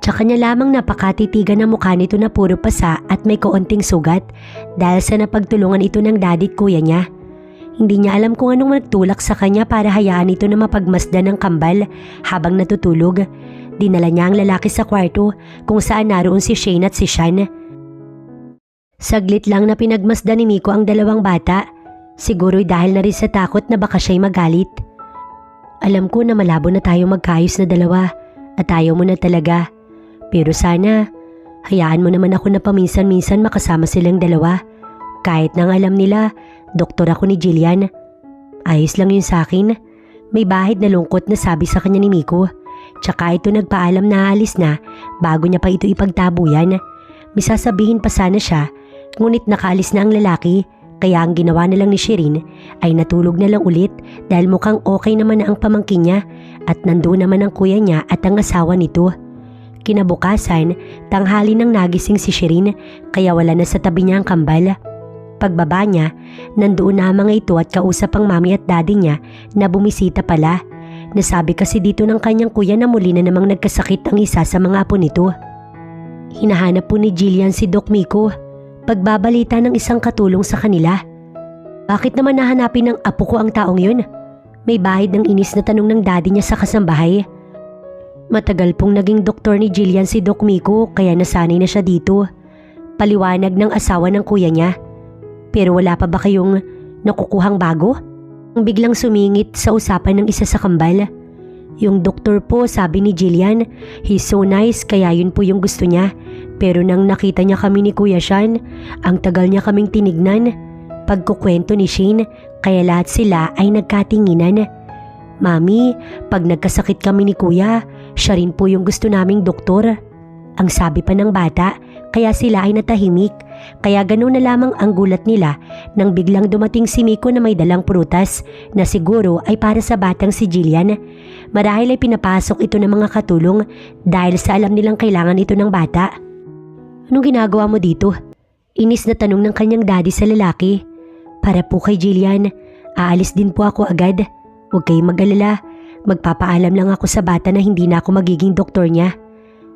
Tsaka niya lamang napakatitigan ng mukha nito na puro pasa at may kaunting sugat dahil sa napagtulungan ito ng daddy at kuya niya. Hindi niya alam kung anong nagtulak sa kanya para hayaan ito na mapagmasdan ng kambal habang natutulog. Dinala niya ang lalaki sa kwarto kung saan naroon si Shane at si Sean. Saglit lang na pinagmasdan ni Miko ang dalawang bata. Siguro'y dahil na rin sa takot na baka siya'y magalit. Alam ko na malabo na tayo magkaayos na dalawa at ayaw mo na talaga. Pero sana, hayaan mo naman ako na paminsan-minsan makasama silang dalawa. Kahit nang alam nila, doktor ako ni Jillian. Ayos lang yun sa akin. May bahid na lungkot na sabi sa kanya ni Miko. Tsaka ito nagpaalam na alis na bago niya pa ito ipagtabuyan. May sasabihin pa sana siya, ngunit nakaalis na ang lalaki. Kaya ang ginawa na lang ni Shireen ay natulog na lang ulit dahil mukhang okay naman na ang pamangkin niya at nandoon naman ang kuya niya at ang asawa nito. Kinabukasan, tanghali nang nagising si Shireen kaya wala na sa tabi niya ang kambal. Pagbaba niya, nandoon na mga ito at kausap ang mami at daddy niya na bumisita pala. Nasabi kasi dito ng kanyang kuya na muli na namang nagkasakit ang isa sa mga apo nito. Hinahanap po ni Jillian si Doc Miko. Pagbabalita ng isang katulong sa kanila. Bakit naman nahanapin ng apo ko ang taong yun? May bahid ng inis na tanong ng daddy niya sa kasambahay. Matagal pong naging doktor ni Jillian si Doc Miko kaya nasanay na siya dito. Paliwanag ng asawa ng kuya niya. Pero wala pa ba kayong nakukuhang bago? Biglang sumingit sa usapan ng isa sa kambal. Yung doktor po, sabi ni Jillian, he's so nice kaya yun po yung gusto niya. Pero nang nakita niya kami ni Kuya Sean, ang tagal niya kaming tinignan. Pagkukwento ni Shane, kaya lahat sila ay nagkatinginan. Mami, pag nagkasakit kami ni Kuya, siya rin po yung gusto naming doktor. Ang sabi pa ng bata, kaya sila ay natahimik. Kaya ganoon na lamang ang gulat nila nang biglang dumating si Miko na may dalang prutas na siguro ay para sa batang si Jillian. Marahil ay pinapasok ito ng mga katulong dahil sa alam nilang kailangan ito ng bata. Anong ginagawa mo dito? Inis na tanong ng kanyang daddy sa lalaki. Para po kay Jillian, aalis din po ako agad. Huwag kayong mag-alala, magpapaalam lang ako sa bata na hindi na ako magiging doktor niya.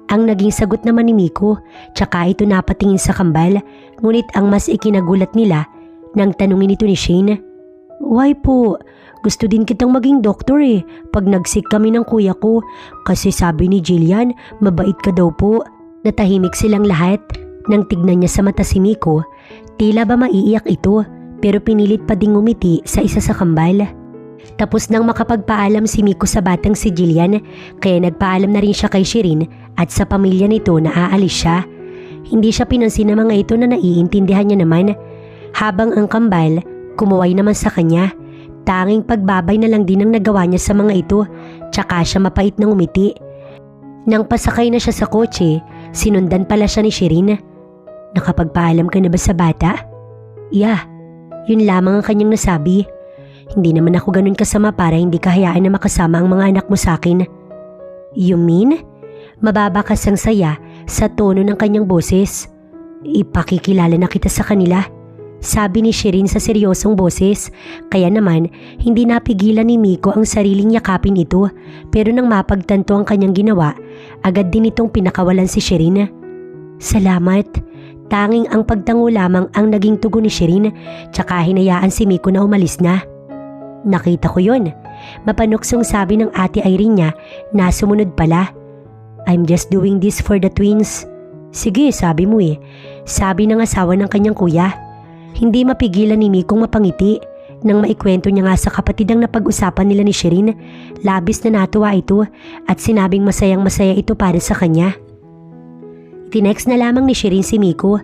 Ang naging sagot naman ni Miko, tsaka ito napatingin sa kambal, ngunit ang mas ikinagulat nila nang tanungin ito ni Shane. Why po? Gusto din kitang maging doktor pag nagsik kami ng kuya ko kasi sabi ni Jillian, mabait ka daw po. Natahimik silang lahat nang tignan niya sa mata si Miko. Tila ba maiiyak ito pero pinilit pa ding ngumiti sa isa sa kambal. Tapos nang makapagpaalam si Miko sa batang si Jillian, kaya nagpaalam na rin siya kay Shireen at sa pamilya nito na aalis siya. Hindi siya pinansin ng mga ito na naiintindihan niya naman. Habang ang kambal, kumuway naman sa kanya. Tanging pagbabay na lang din ang nagawa niya sa mga ito, tsaka siya mapait na ngumiti. Nang pasakay na siya sa kotse, sinundan pala siya ni Shireen. Nakapagpaalam ka na ba sa bata? Yeah, yun lamang ang kanyang nasabi. Hindi naman ako ganun kasama para hindi ka hayaan na makasama ang mga anak mo sa akin. You mean? Mababa kasang saya sa tono ng kanyang boses. Ipakikilala na kita sa kanila. Sabi ni Shireen sa seryosong boses. Kaya naman, hindi napigilan ni Miko ang sariling yakapin ito. Pero nang mapagtanto ang kanyang ginawa, agad din itong pinakawalan si Shireen. Salamat. Tanging ang pagtango lamang ang naging tugon ni Shireen. Tsaka hinayaan si Miko na umalis na. Nakita ko yon. Mapanuksong sabi ng ate Irene niya na sumunod pala. I'm just doing this for the twins. Sige, sabi mo Sabi ng asawa ng kanyang kuya. Hindi mapigilan ni Mikong mapangiti Nang maikwento niya nga sa kapatid ang napag-usapan nila ni Shireen, labis na natuwa ito at sinabing masayang masaya ito para sa kanya. Tinext na lamang ni Shireen si Miko.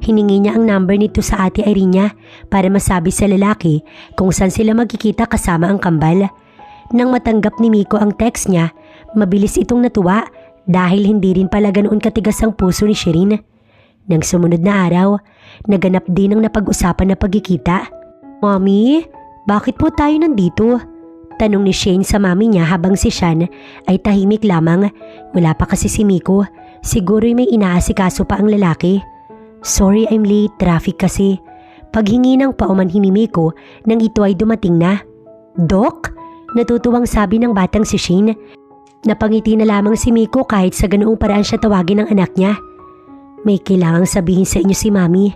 Hiningi niya ang number nito sa ate Irene para masabi sa lalaki kung saan sila magkikita kasama ang kambal. Nang matanggap ni Miko ang text niya, mabilis itong natuwa dahil hindi rin pala ganoon katigas ang puso ni Shireen. Nang sumunod na araw, naganap din ang napag-usapan na pagkikita. Mommy, bakit po tayo nandito? Tanong ni Shane sa mami niya habang si Shan ay tahimik lamang. Wala pa kasi si Miko. Siguro'y may inaasikaso pa ang lalaki. Sorry I'm late, traffic kasi. Paghingi ng paumanhin ni Miko nang ito ay dumating na. Doc? Natutuwang sabi ng batang si Shane. Napangiti na lamang si Miko kahit sa ganoong paraan siya tawagin ng anak niya. May kailangang sabihin sa inyo si Mami.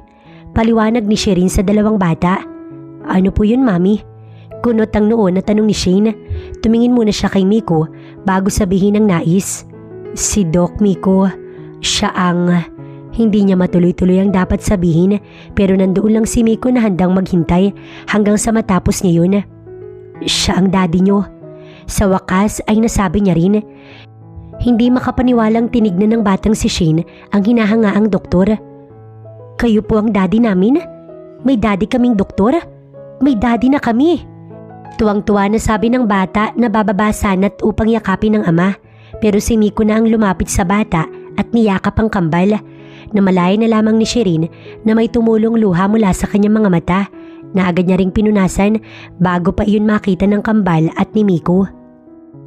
Paliwanag ni Shireen sa dalawang bata. Ano po yun, Mami? Kunot ang noon na tanong ni Shane. Tumingin muna siya kay Miko bago sabihin ang nais. Si Doc Miko, siya ang... Hindi niya matuloy-tuloy ang dapat sabihin pero nandoon lang si Miko na handang maghintay hanggang sa matapos niya yun. Siya ang daddy niyo. Sa wakas ay nasabi niya rin. Hindi makapaniwalang tinignan ng batang si Shane ang hinahangaang doktor. Kayo po ang daddy namin? May daddy kaming doktor? May daddy na kami. Tuwang-tuwa na sabi ng bata na bababa sanat upang yakapin ng ama. Pero si Miko na ang lumapit sa bata at niyakap ang kambal. Namalaya na lamang ni Shireen na may tumulong luha mula sa kanyang mga mata na agad niya ring pinunasan bago pa iyon makita ng kambal at ni Miko.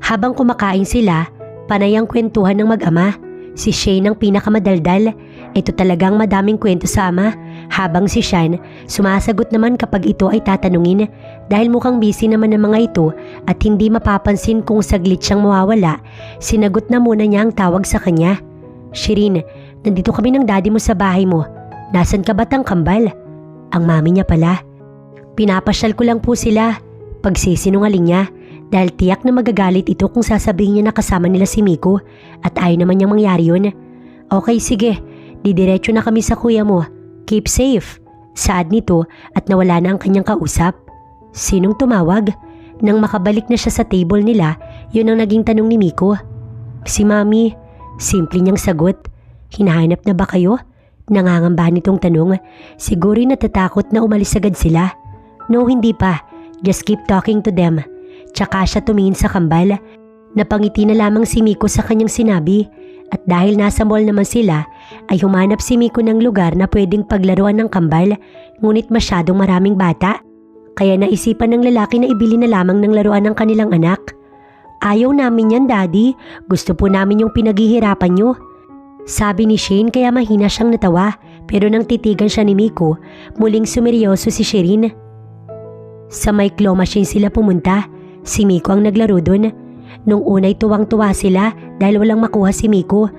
Habang kumakain sila, panay ang kwentuhan ng mag-ama. Si Shane ang pinakamadaldal. Ito talagang madaming kwento sa ama. Habang si Shan, sumasagot naman kapag ito ay tatanungin. Dahil mukhang busy naman ng mga ito at hindi mapapansin kung saglit siyang mawawala, sinagot na muna niya ang tawag sa kanya. Shireen, nandito kami ng daddy mo sa bahay mo. Nasaan ka ba't ang kambal? Ang mami niya pala. Pinapasyal ko lang po sila. Pagsisinungaling niya. Dahil tiyak na magagalit ito kung sasabihin niya na kasama nila si Miko at ayaw naman niyang mangyari yun. Okay, sige. Didiretso na kami sa kuya mo. Keep safe. Saad nito at nawala na ang kanyang kausap. Sinong tumawag? Nang makabalik na siya sa table nila, yun ang naging tanong ni Miko. Si Mami. Simple niyang sagot. Hinahanap na ba kayo? Nangangamba nitong tanong. Siguro'y natatakot na umalis agad sila. No, hindi pa. Just keep talking to them. Tsaka siya tumingin sa kambal. Napangiti na lamang si Miko sa kanyang sinabi at dahil nasa mall naman sila ay humanap si Miko ng lugar na pwedeng paglaruan ng kambal ngunit masyadong maraming bata. Kaya naisipan ng lalaki na ibili na lamang ng laruan ng kanilang anak. Ayaw namin yan, Daddy. Gusto po namin yung pinaghihirapan nyo. Sabi ni Shane kaya mahina siyang natawa pero nang titigan siya ni Miko, muling sumeryoso si Shireen. Sa may claw machine sila pumunta. Si Miko ang naglaro dun. Nung unay tuwang-tuwa sila dahil walang makuha si Miko.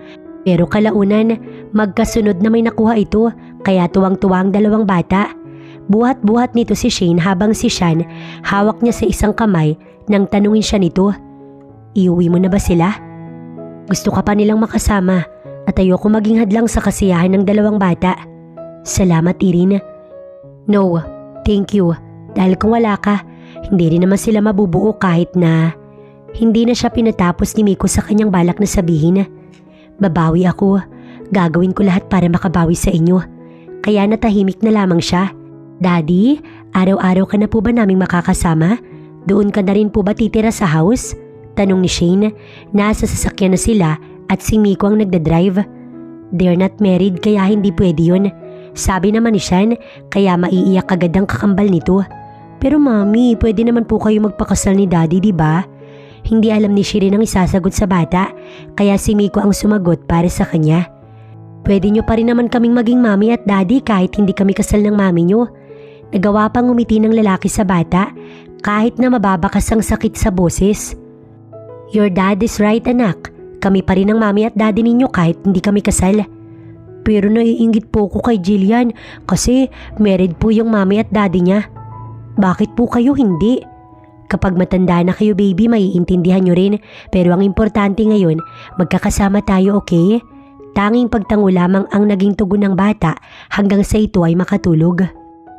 Pero kalaunan, magkasunod na may nakuha ito kaya tuwang-tuwa ang dalawang bata. Buhat-buhat nito si Shane habang si Shan hawak niya sa isang kamay nang tanungin siya nito. Iuwi mo na ba sila? Gusto ka pa nilang makasama at ayoko maging hadlang sa kasiyahan ng dalawang bata. Salamat, Irene. No, thank you. Dahil kung wala ka, hindi rin naman sila mabubuo kahit na... Hindi na siya pinatapos ni Miko sa kanyang balak na sabihin. Babawi ako. Gagawin ko lahat para makabawi sa inyo. Kaya natahimik na lamang siya. Daddy, araw-araw ka na po ba naming makakasama? Doon ka na rin po ba titira sa house? Tanong ni Shane. Nasa sasakyan na sila at si Miko ang nagdadrive. They're not married kaya hindi pwede yun. Sabi naman ni Shan kaya maiiyak agad ang kakambal nito. Pero Mami, pwede naman po kayo magpakasal ni Daddy, di ba? Hindi alam ni Shireen ang isasagot sa bata, kaya si Miko ang sumagot para sa kanya. Pwede nyo pa rin naman kaming maging Mami at Daddy kahit hindi kami kasal ng Mami nyo. Nagawa pang ngumiti ng lalaki sa bata kahit na mababakas ang sakit sa boses. Your dad is right, anak. Kami pa rin ang Mami at Daddy ninyo kahit hindi kami kasal. Pero naiinggit po ko kay Jillian kasi married po yung Mami at Daddy niya. Bakit po kayo hindi? Kapag matanda na kayo, baby, maiintindihan nyo rin. Pero ang importante ngayon, magkakasama tayo, okay? Tanging pagtango lamang ang naging tugon ng bata hanggang sa ito ay makatulog.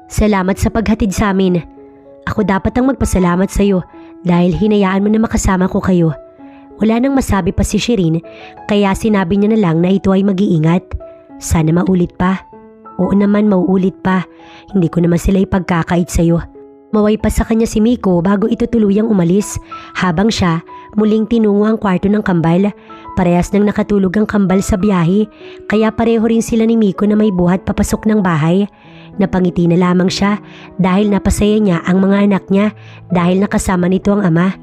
Salamat sa paghatid sa amin. Ako dapat ang magpasalamat sa'yo dahil hinayaan mo na makasama ko kayo. Wala nang masabi pa si Shireen kaya sinabi niya na lang na ito ay mag-iingat. Sana maulit pa. Oo naman, mauulit pa. Hindi ko naman sila ipagkakait sa'yo. Maway pa sa kanya si Miko bago ito tuluyang umalis habang siya muling tinungo ang kwarto ng kambal. Parehas nang nakatulog ang kambal sa biyahe kaya pareho rin sila ni Miko na may buhat papasok ng bahay. Napangiti na lamang siya dahil napasaya niya ang mga anak niya dahil nakasama nito ang ama.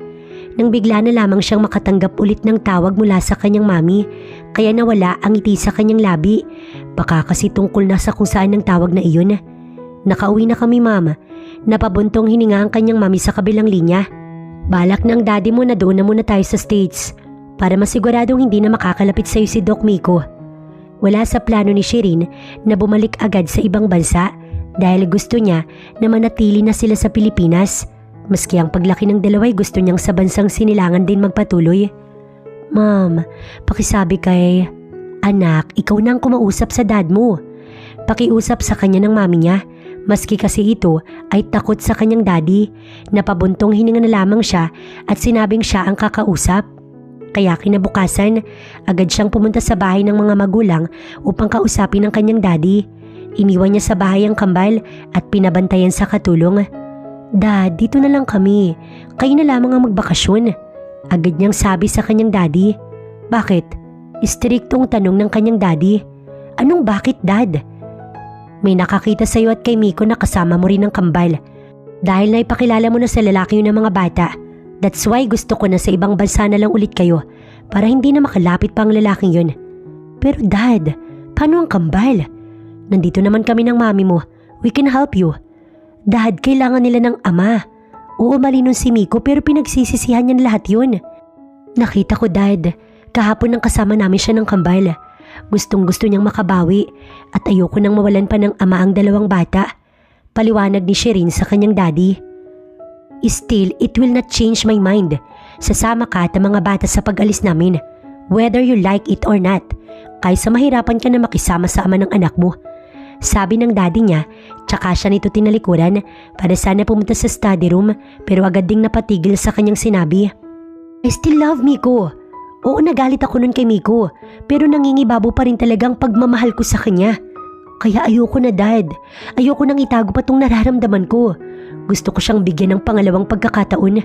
Nang bigla na lamang siyang makatanggap ulit ng tawag mula sa kanyang mami kaya nawala ang ngiti sa kanyang labi. Baka kasi tungkol na sa kung saan ang tawag na iyon. Nakauwi na kami mama. Napabuntong hininga ang kanyang mami sa kabilang linya. Balak ng daddy mo na doon na muna tayo sa States para masiguradong hindi na makakalapit sa'yo si Doc Miko. Wala sa plano ni Shireen na bumalik agad sa ibang bansa dahil gusto niya na manatili na sila sa Pilipinas. Maski ang paglaki ng dalaway gusto niyang sa bansang sinilangan din magpatuloy. Ma'am, pakisabi kay anak, ikaw na ang kumausap sa dad mo. Pakiusap sa kanya ng mami niya. Maski kasi ito ay takot sa kanyang daddy. Napabuntong hininga na lamang siya at sinabing siya ang kakausap. Kaya kinabukasan, agad siyang pumunta sa bahay ng mga magulang upang kausapin ang kanyang daddy. Iniwan niya sa bahay ang kambal at pinabantayan sa katulong. Dad, dito na lang kami. Kayo na lamang ang magbakasyon. Agad niyang sabi sa kanyang daddy. Bakit? Istriktong tanong ng kanyang daddy. Anong bakit, Dad? May nakakita sa iyo at kay Miko na kasama mo rin ng kambal. Dahil naipakilala mo na sa lalaki yun ng mga bata. That's why gusto ko na sa ibang bansa na lang ulit kayo para hindi na makalapit pa ang lalaking yun. Pero Dad, paano ang kambal? Nandito naman kami ng mami mo. We can help you. Dad, kailangan nila ng ama. Oo, mali nun si Miko pero pinagsisisihan niya lahat yun. Nakita ko, Dad. Kahapon nang kasama namin siya ng kambal. Gustong gusto niyang makabawi at ayoko nang mawalan pa ng ama ang dalawang bata. Paliwanag ni Shireen sa kanyang daddy. Still, it will not change my mind. Sasama ka at ang mga bata sa pag-alis namin. Whether you like it or not. Kaysa mahirapan ka na makisama sa ama ng anak mo. Sabi ng daddy niya, tsaka siya nito tinalikuran para sana pumunta sa study room pero agad ding napatigil sa kanyang sinabi. I still love Miko. Oo, nagalit ako nun kay Miko pero nangingibabo pa rin talagang pagmamahal ko sa kanya. Kaya ayoko na, Dad. Ayoko nang itago pa tong nararamdaman ko. Gusto ko siyang bigyan ng pangalawang pagkakataon.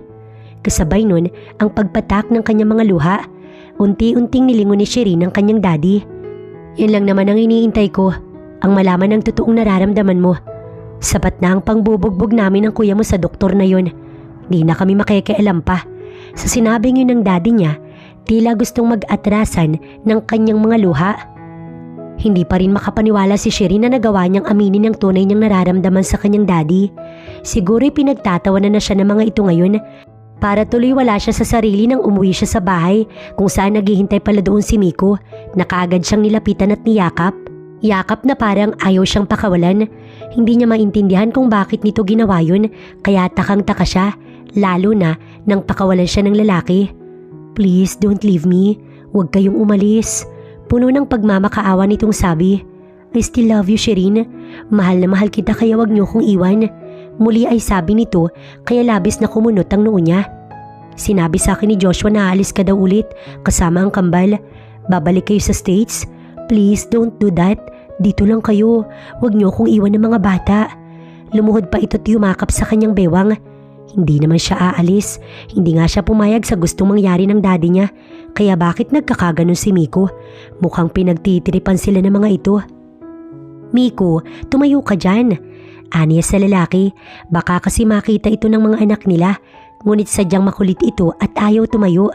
Kasabay nun ang pagpatak ng kanyang mga luha. Unti-unting nilingon ni Shireen ang kanyang daddy. Yan lang naman ang iniintay ko, ang malaman ng totoong nararamdaman mo. Sapat na ang pangbubugbog namin ng kuya mo sa doktor na yon. Di na kami makikialam pa. Sa sinabing yun ng daddy niya, tila gustong mag-atrasan ng kanyang mga luha. Hindi pa rin makapaniwala si Shireen na nagawa niyang aminin ang tunay niyang nararamdaman sa kanyang daddy. Siguro'y pinagtatawanan na siya ng mga ito ngayon para tuloy wala siya sa sarili nang umuwi siya sa bahay kung saan naghihintay pala doon si Miko na kaagad siyang nilapitan at niyakap. Yakap na parang ayaw siyang pakawalan. Hindi niya maintindihan kung bakit nito ginawa yun kaya takang-taka siya lalo na nang pakawalan siya ng lalaki. Please don't leave me. Huwag kayong umalis. Puno ng pagmamakaawa nitong sabi. I still love you, Shireen. Mahal na mahal kita kaya wag niyo kong iwan. Muli ay sabi nito kaya labis na kumunot ang noo niya. Sinabi sa akin ni Joshua na aalis ka daw ulit kasama ang kambal. Babalik kayo sa States. Please don't do that. Dito lang kayo. Wag niyo kong iwan ng mga bata. Lumuhod pa ito't yumakap sa kanyang bewang. Hindi naman siya aalis. Hindi nga siya pumayag sa gustong mangyari ng daddy niya. Kaya bakit nagkakaganon si Miko? Mukhang pinagtitiripan sila ng mga ito. Miko, tumayo ka dyan. Aniya sa lalaki. Baka kasi makita ito ng mga anak nila. Ngunit sadyang makulit ito at ayaw tumayo.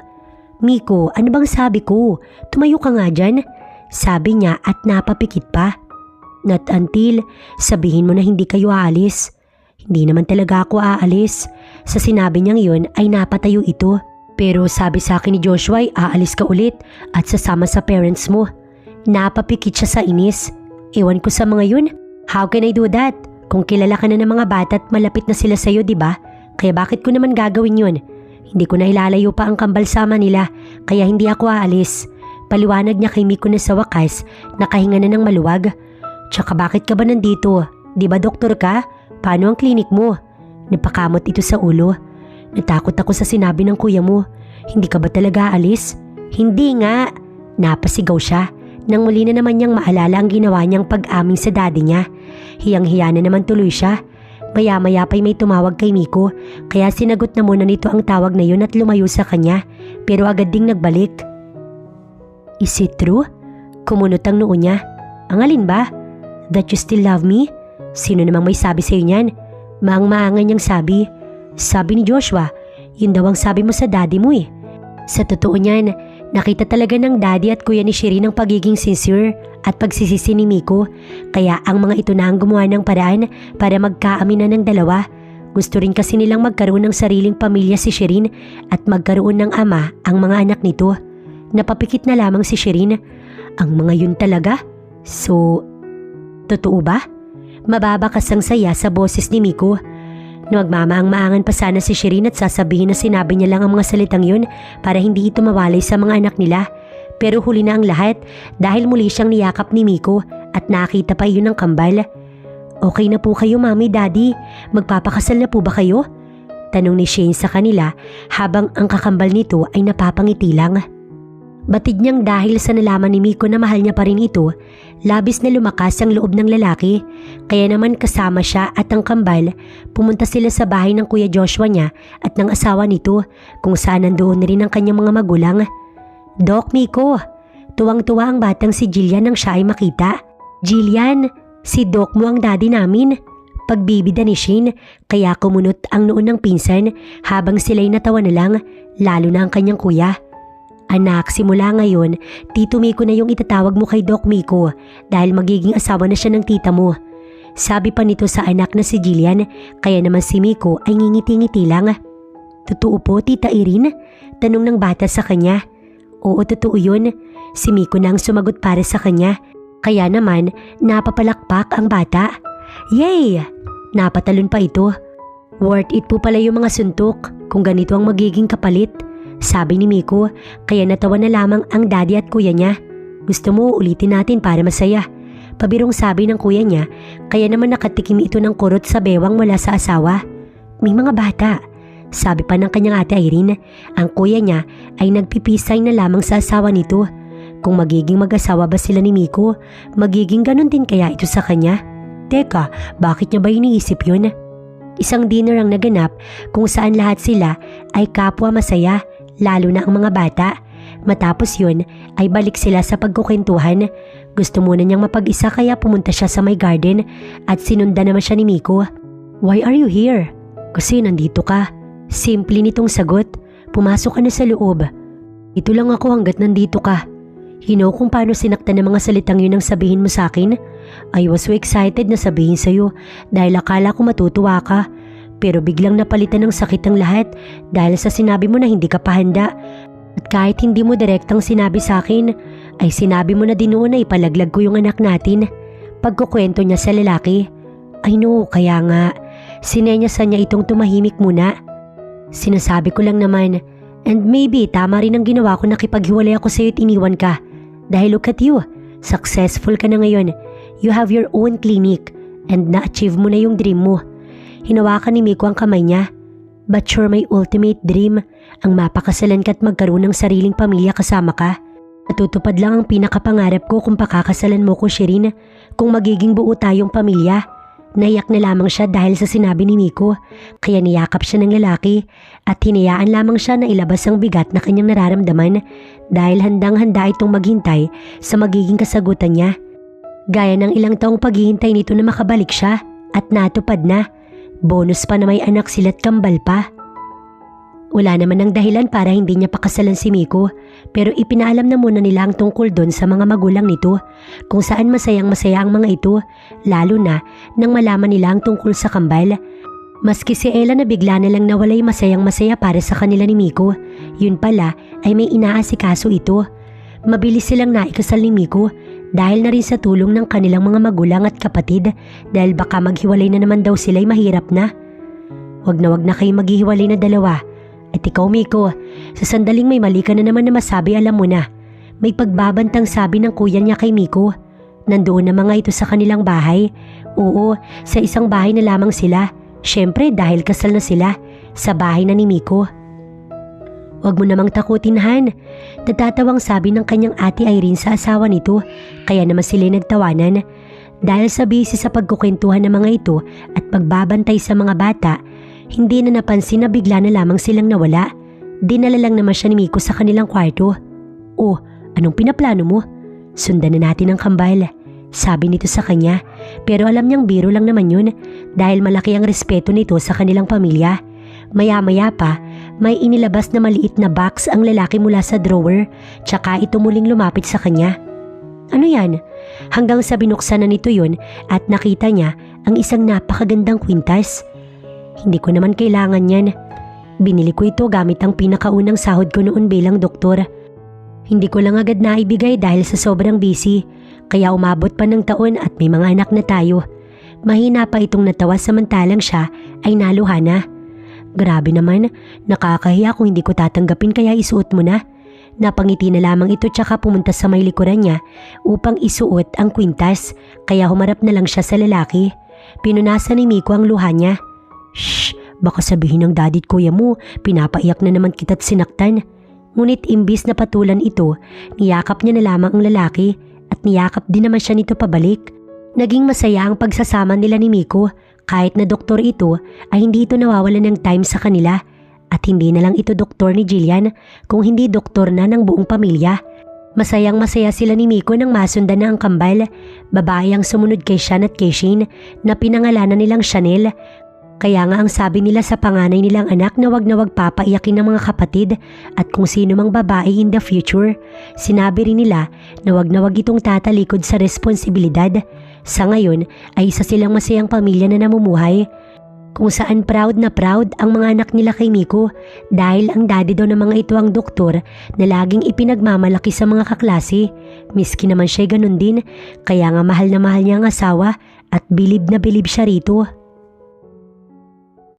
Miko, ano bang sabi ko? Tumayo ka nga dyan. Sabi niya at napapikit pa. Not until sabihin mo na hindi kayo aalis. Hindi naman talaga ako aalis. Sa sinabi niyang iyon ay napatayo ito. Pero sabi sa akin ni Joshua ay aalis ka ulit at sasama sa parents mo. Napapikit siya sa inis. Ewan ko sa mga yun. How can I do that? Kung kilala ka na ng mga bata at malapit na sila sa'yo, diba? Kaya bakit ko naman gagawin yun? Hindi ko na ilalayo pa ang kambal sama nila kaya hindi ako aalis. Paliwanag niya kay Miko na sa wakas nakahinga na ng maluwag. Tsaka bakit ka ba nandito? Diba doktor ka? Paano ang klinik mo? Napakamot ito sa ulo. Natakot ako sa sinabi ng kuya mo. Hindi ka ba talaga aalis? Hindi nga. Napasigaw siya nang muli na naman niyang maalala ang ginawa niyang pag-aming sa daddy niya. Hiyang-hiya na naman tuloy siya. Maya-maya pa'y may tumawag kay Miko, kaya sinagot na muna nito ang tawag na yun at lumayo sa kanya, pero agad ding nagbalik. Is it true? Kumunot ang noo niya. Ang alin ba? That you still love me? Sino namang may sabi sa'yo niyan? Maang-maangan niyang sabi. Sabi ni Joshua, yun daw ang sabi mo sa daddy mo eh. Sa totoo niyan, nakita talaga ng daddy at kuya ni Shireen ang pagiging sincere at pagsisisi ni Miko, kaya ang mga ito na ang gumawa ng paraan para magkaaminan ng dalawa. Gusto rin kasi nilang magkaroon ng sariling pamilya si Shireen at magkaroon ng ama ang mga anak nito. Napapikit na lamang si Shireen. Ang mga yun talaga? So, totoo ba? Mababakas ang saya sa boses ni Miko. Magmamaang-maangan pa sana si Shireen at sasabihin na sinabi niya lang ang mga salitang yun para hindi ito mawalay sa mga anak nila. Pero huli na ang lahat dahil muli siyang niyakap ni Miko at nakita pa iyon ng kambal. Okay na po kayo mami, daddy? Magpapakasal na po ba kayo? Tanong ni Shane sa kanila habang ang kakambal nito ay napapangiti lang. Batid niyang dahil sa nalaman ni Miko na mahal niya pa rin ito, labis na lumakas ang loob ng lalaki. Kaya naman kasama siya at ang kambal, pumunta sila sa bahay ng kuya Joshua niya at ng asawa nito kung saan nandoon rin ang kanyang mga magulang. Doc Miko, tuwang-tuwa ang batang si Jillian nang siya ay makita. Jillian, si Doc mo ang daddy namin. Pagbibida ni Shane, kaya kumunot ang noon ng pinsan habang sila'y natawa na lang, lalo na ang kanyang kuya. Anak, simula ngayon, Tito Miko na yung itatawag mo kay Doc Miko dahil magiging asawa na siya ng tita mo. Sabi pa nito sa anak na si Jillian, kaya naman si Miko ay ngingiti-ngiti lang. Totoo po, Tita Irene? Tanong ng bata sa kanya. Oo, totoo yun. Si Miko na ang sumagot para sa kanya. Kaya naman, napapalakpak ang bata. Yay! Napatalon pa ito. Worth it po pala yung mga suntok kung ganito ang magiging kapalit. Sabi ni Miko, kaya natawa na lamang ang daddy at kuya niya. Gusto mo ulitin natin para masaya. Pabirong sabi ng kuya niya, kaya naman nakatikim ito ng kurot sa bewang mula sa asawa. May mga bata. Sabi pa ng kanyang ate Irene, ang kuya niya ay nagpipisay na lamang sa asawa nito. Kung magiging mag-asawa ba sila ni Miko, magiging ganun din kaya ito sa kanya? Teka, bakit niya ba iniisip yun? Isang dinner ang naganap kung saan lahat sila ay kapwa masaya, lalo na ang mga bata. Matapos yun ay balik sila sa pagkukwentuhan. Gusto muna niyang mapag-isa kaya pumunta siya sa may garden at sinundan naman siya ni Miko. Why are you here? Kasi nandito ka. Simple nitong sagot. Pumasok ka na sa loob. Ito lang ako hanggat nandito ka. Kung paano sinaktan ng mga salitang yun ang sabihin mo sa akin? I was so excited na sabihin sa'yo dahil akala ko matutuwa ka. Pero biglang napalitan ng sakit ang lahat dahil sa sinabi mo na hindi ka pa handa. At kahit hindi mo direktang sinabi sa akin, ay sinabi mo na din noon na ipalaglag ko yung anak natin. Pagkukwento niya sa lalaki. I know, kaya nga, sinenyasan niya itong tumahimik muna. Sinasabi ko lang naman, and maybe tama rin ang ginawa ko na kipaghiwalay ako sa'yo at iniwan ka. Dahil look at you, successful ka na ngayon. You have your own clinic and na-achieve mo na yung dream mo. Hinawakan ni Miko ang kamay niya. But you're my ultimate dream, ang mapakasalan ka at magkaroon ng sariling pamilya kasama ka. Natutupad lang ang pinakapangarap ko kung pakakasalan mo ko, Shireen, kung magiging buo tayong pamilya. Naiyak na lamang siya dahil sa sinabi ni Miko, kaya niyakap siya ng lalaki at hinayaan lamang siya na ilabas ang bigat na kanyang nararamdaman dahil handang-handa itong maghintay sa magiging kasagutan niya. Gaya ng ilang taong paghihintay nito na makabalik siya at natupad na. Bonus pa na may anak sila't kambal pa. Wala naman ng dahilan para hindi niya pakasalan si Miko, pero ipinaalam na muna nila ang tungkol doon sa mga magulang nito, kung saan masayang-masaya ang mga ito, lalo na nang malaman nila ang tungkol sa kambal. Maski si Ella na bigla na lang nawalay masayang-masaya para sa kanila ni Miko, yun pala ay may inaasikaso ito. Mabilis silang naikasal ni Miko dahil na rin sa tulong ng kanilang mga magulang at kapatid dahil baka maghiwalay na naman daw sila'y mahirap na. Wag na kayo maghihiwalay na dalawa. At ikaw Miko, sa sandaling may mali ka na naman na masabi, alam mo na. May pagbabantang sabi ng kuya niya kay Miko. Nandoon na mga ito sa kanilang bahay. Oo, sa isang bahay na lamang sila. Siyempre dahil kasal na sila sa bahay na ni Miko. Huwag mo namang takutin, Han. Natatawang sabi ng kanyang ate Irene sa asawa nito, kaya naman sila nagtawanan. Dahil sa busy sa pagkukwentuhan ng mga ito at pagbabantay sa mga bata, hindi na napansin na bigla na lamang silang nawala. Dinala lang naman siya ni Miko sa kanilang kwarto. "Oh, anong pinaplano mo?" "Sundan na natin ang kambal," sabi nito sa kanya, pero alam niyang biro lang naman yun dahil malaki ang respeto nito sa kanilang pamilya. Maya-maya pa, may inilabas na maliit na box ang lalaki mula sa drawer, tsaka ito muling lumapit sa kanya. "Ano yan?" Hanggang sa binuksan na nito yun at nakita niya ang isang napakagandang kwintas. "Hindi ko naman kailangan yan. Binili ko ito gamit ang pinakaunang sahod ko noon bilang doktor. Hindi ko lang agad naibigay dahil sa sobrang busy, kaya umabot pa ng taon at may mga anak na tayo." Mahina pa itong natawa samantalang siya ay naluha na. "Grabe naman, nakakahiya kung hindi ko tatanggapin kaya isuot mo na." Napangiti na lamang ito tsaka pumunta sa may likuran niya upang isuot ang kwintas, kaya humarap na lang siya sa lalaki. Pinunasan ni Miko ang luha niya. "Shh, baka sabihin ng daddy at kuya mo, pinapaiyak na naman kita't sinaktan." Ngunit imbis na patulan ito, niyakap niya na lamang ang lalaki at niyakap din naman siya nito pabalik. Naging masaya ang pagsasama nila ni Miko. Kahit na doktor ito ay hindi ito nawawalan ng time sa kanila at hindi na lang ito doktor ni Jillian kung hindi doktor na ng buong pamilya. Masayang masaya sila ni Miko nang masundan na ang kambal, babae ang sumunod kay Sean at kay Shane na pinangalanan nilang Chanel. Kaya nga ang sabi nila sa panganay nilang anak na wag papaiyakin ng mga kapatid at kung sino mang babae in the future. Sinabi rin nila na wag itong tatalikod sa responsibilidad. Sa ngayon ay isa silang masayang pamilya na namumuhay, kung saan proud na proud ang mga anak nila kay Miko dahil ang daddy daw ng mga ito ang doktor na laging ipinagmamalaki sa mga kaklase. Miski naman siya'y ganun din, kaya nga mahal na mahal niya ang asawa at bilib na bilib siya rito.